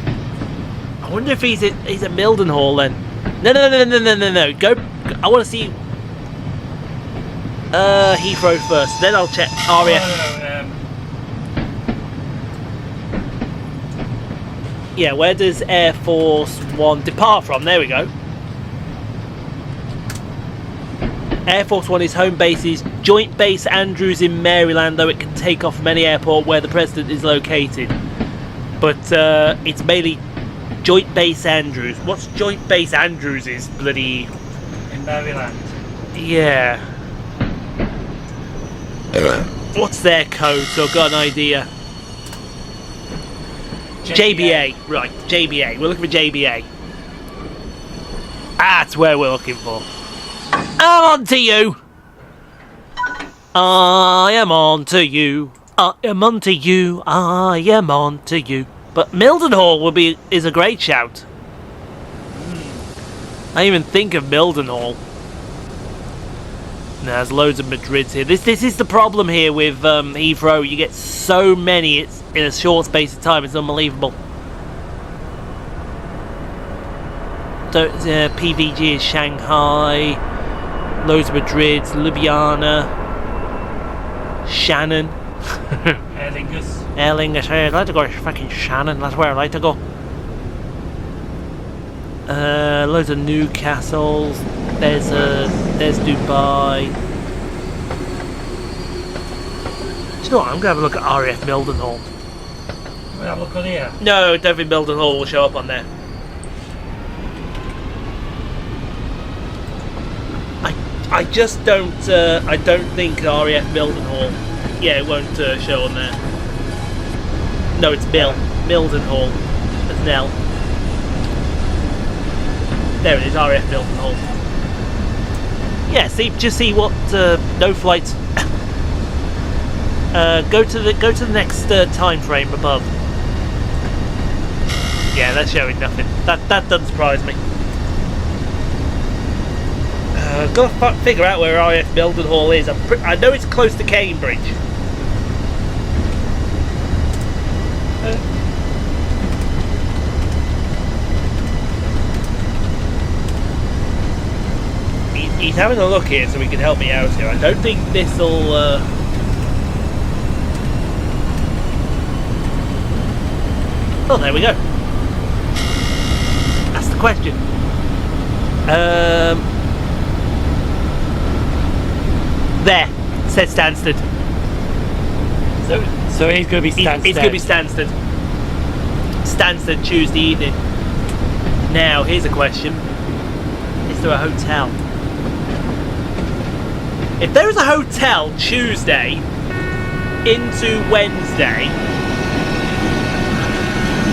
I wonder if he's at Mildenhall then. No. Go. I want to see Heathrow first. Then I'll check RAF. Yeah, where does Air Force One depart from? There we go. Air Force One, is home base is Joint Base Andrews in Maryland, though it can take off from any airport where the president is located. But it's mainly Joint Base Andrews. What's Joint Base Andrews is bloody... In Maryland. Yeah. What's their code? So I've got an idea. JBA. Right, JBA. We're looking for JBA. That's where we're looking for. I'm on to you. I am on to you. I am on to you. I am on to you. But Mildenhall is a great shout. I didn't even think of Mildenhall. There's loads of Madrids here. This is the problem here with Heathrow. You get so many. It's in a short space of time. It's unbelievable. So PVG is Shanghai. Loads of Madrids. Ljubljana. Shannon. Aer Lingus. Aer Lingus. I'd like to go to fucking Shannon. That's where I'd like to go. Loads of Newcastles. There's Dubai. Do you know what? I'm gonna have a look at RAF Mildenhall. We'll have a look on here. No, don't think Mildenhall will show up on there. I just don't. I don't think RAF Mildenhall. Yeah, it won't show on there. No, it's Mildenhall. There's an L. There it is, RAF Mildenhall. Yeah, just see what no flights. Go to the next time frame above. Yeah, that's showing nothing. That doesn't surprise me. Gotta figure out where RAF Mildenhall is. I know it's close to Cambridge. He's having a look here so he can help me out here. I don't think this'll... Oh, there we go. That's the question. There. It says Stansted. So he's going to be Stansted. It's going to be Stansted. Stansted Tuesday evening. Now, here's a question. Is there a hotel? If there is a hotel Tuesday into Wednesday,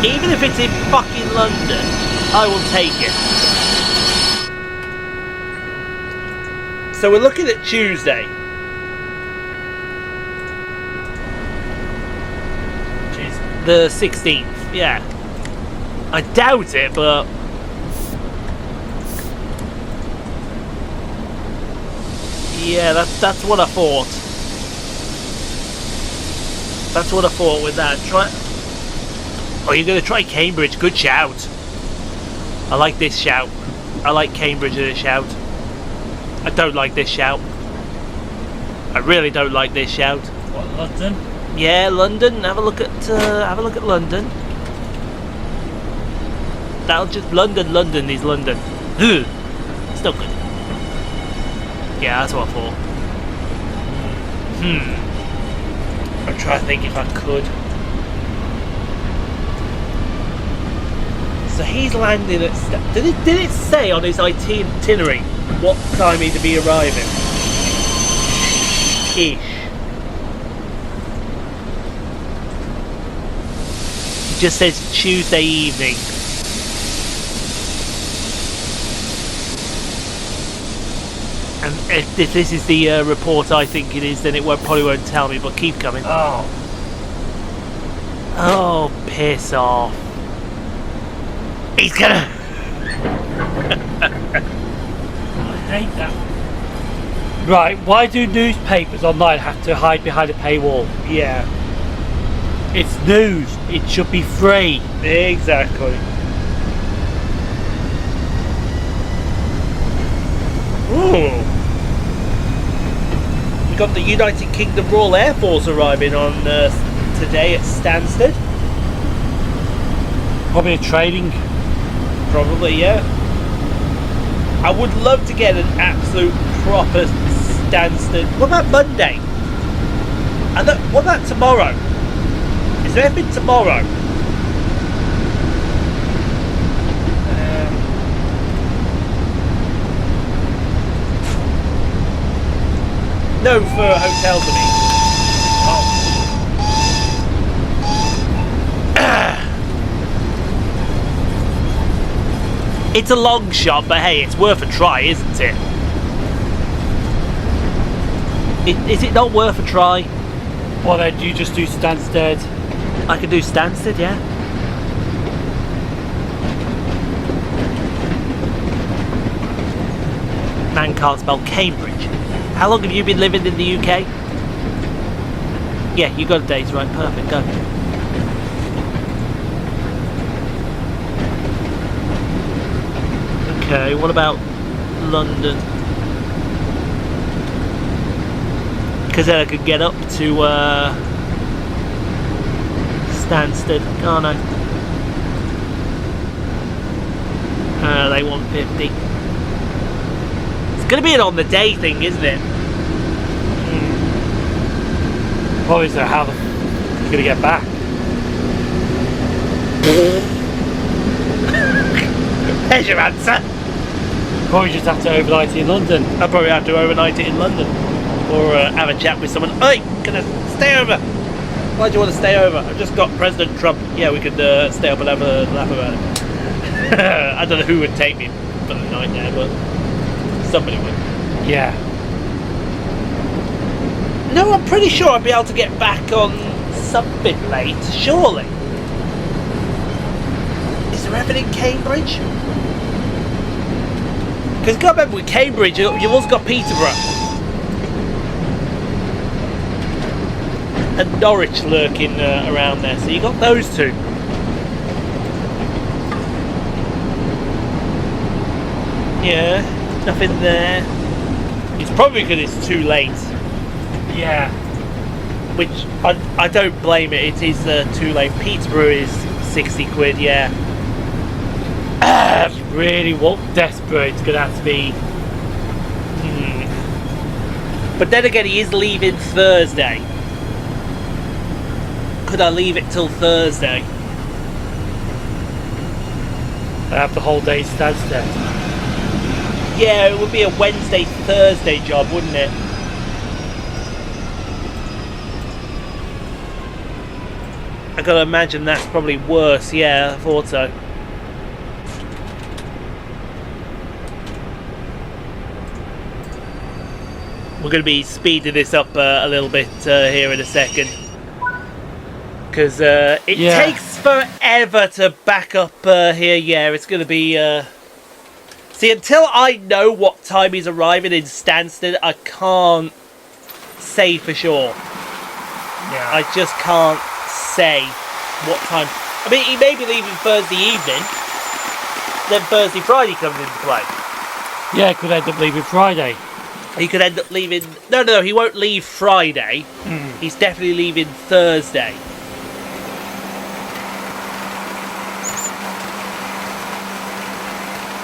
even if it's in fucking London, I will take it. So we're looking at Tuesday. The 16th, yeah. I doubt it, but... Yeah, that's what I thought. That's what I thought with that. Oh, you're going to try Cambridge. Good shout. I like this shout. I like Cambridge as a shout. I don't like this shout. I really don't like this shout. What, London? Yeah, London. Have a look at London. That'll just London is London. Ugh. It's not good. Yeah, that's what I thought. I'm trying to think if I could. So he's landing at... Did it say on his itinerary what time he'd be arriving? Ish. It just says Tuesday evening. And if this is the report I think it is, then it probably won't tell me, but keep coming. Oh. Oh, piss off. He's gonna... I hate that. Right, why do newspapers online have to hide behind a paywall? Yeah. It's news. It should be free. Exactly. Ooh. We got the United Kingdom Royal Air Force arriving on today at Stansted. Probably a training. Probably, yeah. I would love to get an absolute proper Stansted. What about Monday? And what about tomorrow? Is there anything tomorrow? No, for hotels, I mean. It's a long shot, but hey, it's worth a try, isn't it? Is it not worth a try? Or then you just do Stansted? I could do Stansted, yeah. Man can't spell Cambridge. How long have you been living in the UK? Yeah, you got a date, right? Perfect, go. Okay, what about London? Because then I could get up to Stansted, can't I? They want 50. It's going to be an on the day thing, isn't it? Probably so. How the f you gonna get back? There's your answer. Probably just have to overnight it in London. I'll probably have to overnight it in London. Or have a chat with someone. Hey, can I stay over? Why do you want to stay over? I've just got President Trump. Yeah, we could stay up and have a laugh about it. I don't know who would take me for the night there, but somebody would. Yeah. No, I'm pretty sure I'd be able to get back on something late, surely. Is there ever in Cambridge? Because you got to remember with Cambridge, you've also got Peterborough. And Norwich lurking around there, so you got those two. Yeah, nothing there. It's probably because it's too late. Yeah. Which I don't blame it. It is too late. Peterborough is 60 quid. Yeah. If you really want desperate, it's gonna have to be. But then again, he is leaving Thursday. Could I leave it till Thursday? I have the whole day Stansted. Yeah, it would be a Wednesday, Thursday job, wouldn't it? I gotta imagine that's probably worse. Yeah, I thought so. We're going to be speeding this up a little bit here in a second. Because it takes forever to back up here. Yeah, it's going to be... See, until I know what time he's arriving in Stansted, I can't say for sure. Yeah. I just can't say what time. I mean, he may be leaving Thursday evening, then Thursday, Friday comes into play. Yeah, could end up leaving Friday. He could end up leaving... No, he won't leave Friday. He's definitely leaving Thursday.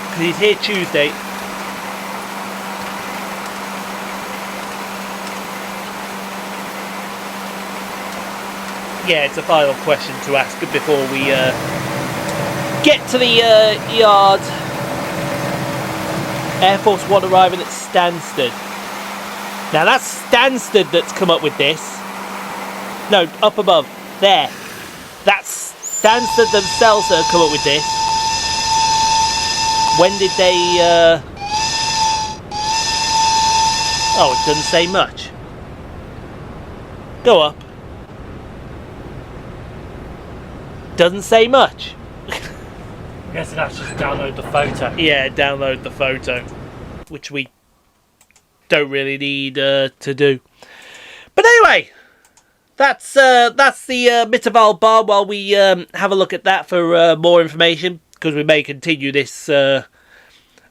Because he's here Tuesday. Yeah, it's a final question to ask before we get to the yard. Air Force One arriving at Stansted. Now that's Stansted that's come up with this. No, up above. There. That's Stansted themselves that have come up with this. When did they... Oh, it doesn't say much. Go up. Doesn't say much. I guess that's just download the photo. Yeah, download the photo, which we don't really need to do. But anyway, that's the Mittenwaldbahn. While we have a look at that for more information, because we may continue this or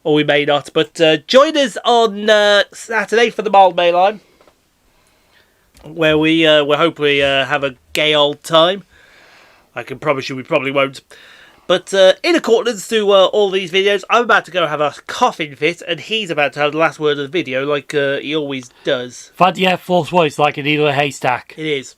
we may not. But join us on Saturday for the Malmö line, where we will hopefully have a gay old time. I can promise you we probably won't. But in accordance to all these videos, I'm about to go have a coughing fit, and he's about to have the last word of the video, like he always does. Find the Air Force One, it's like a needle in a haystack. It is.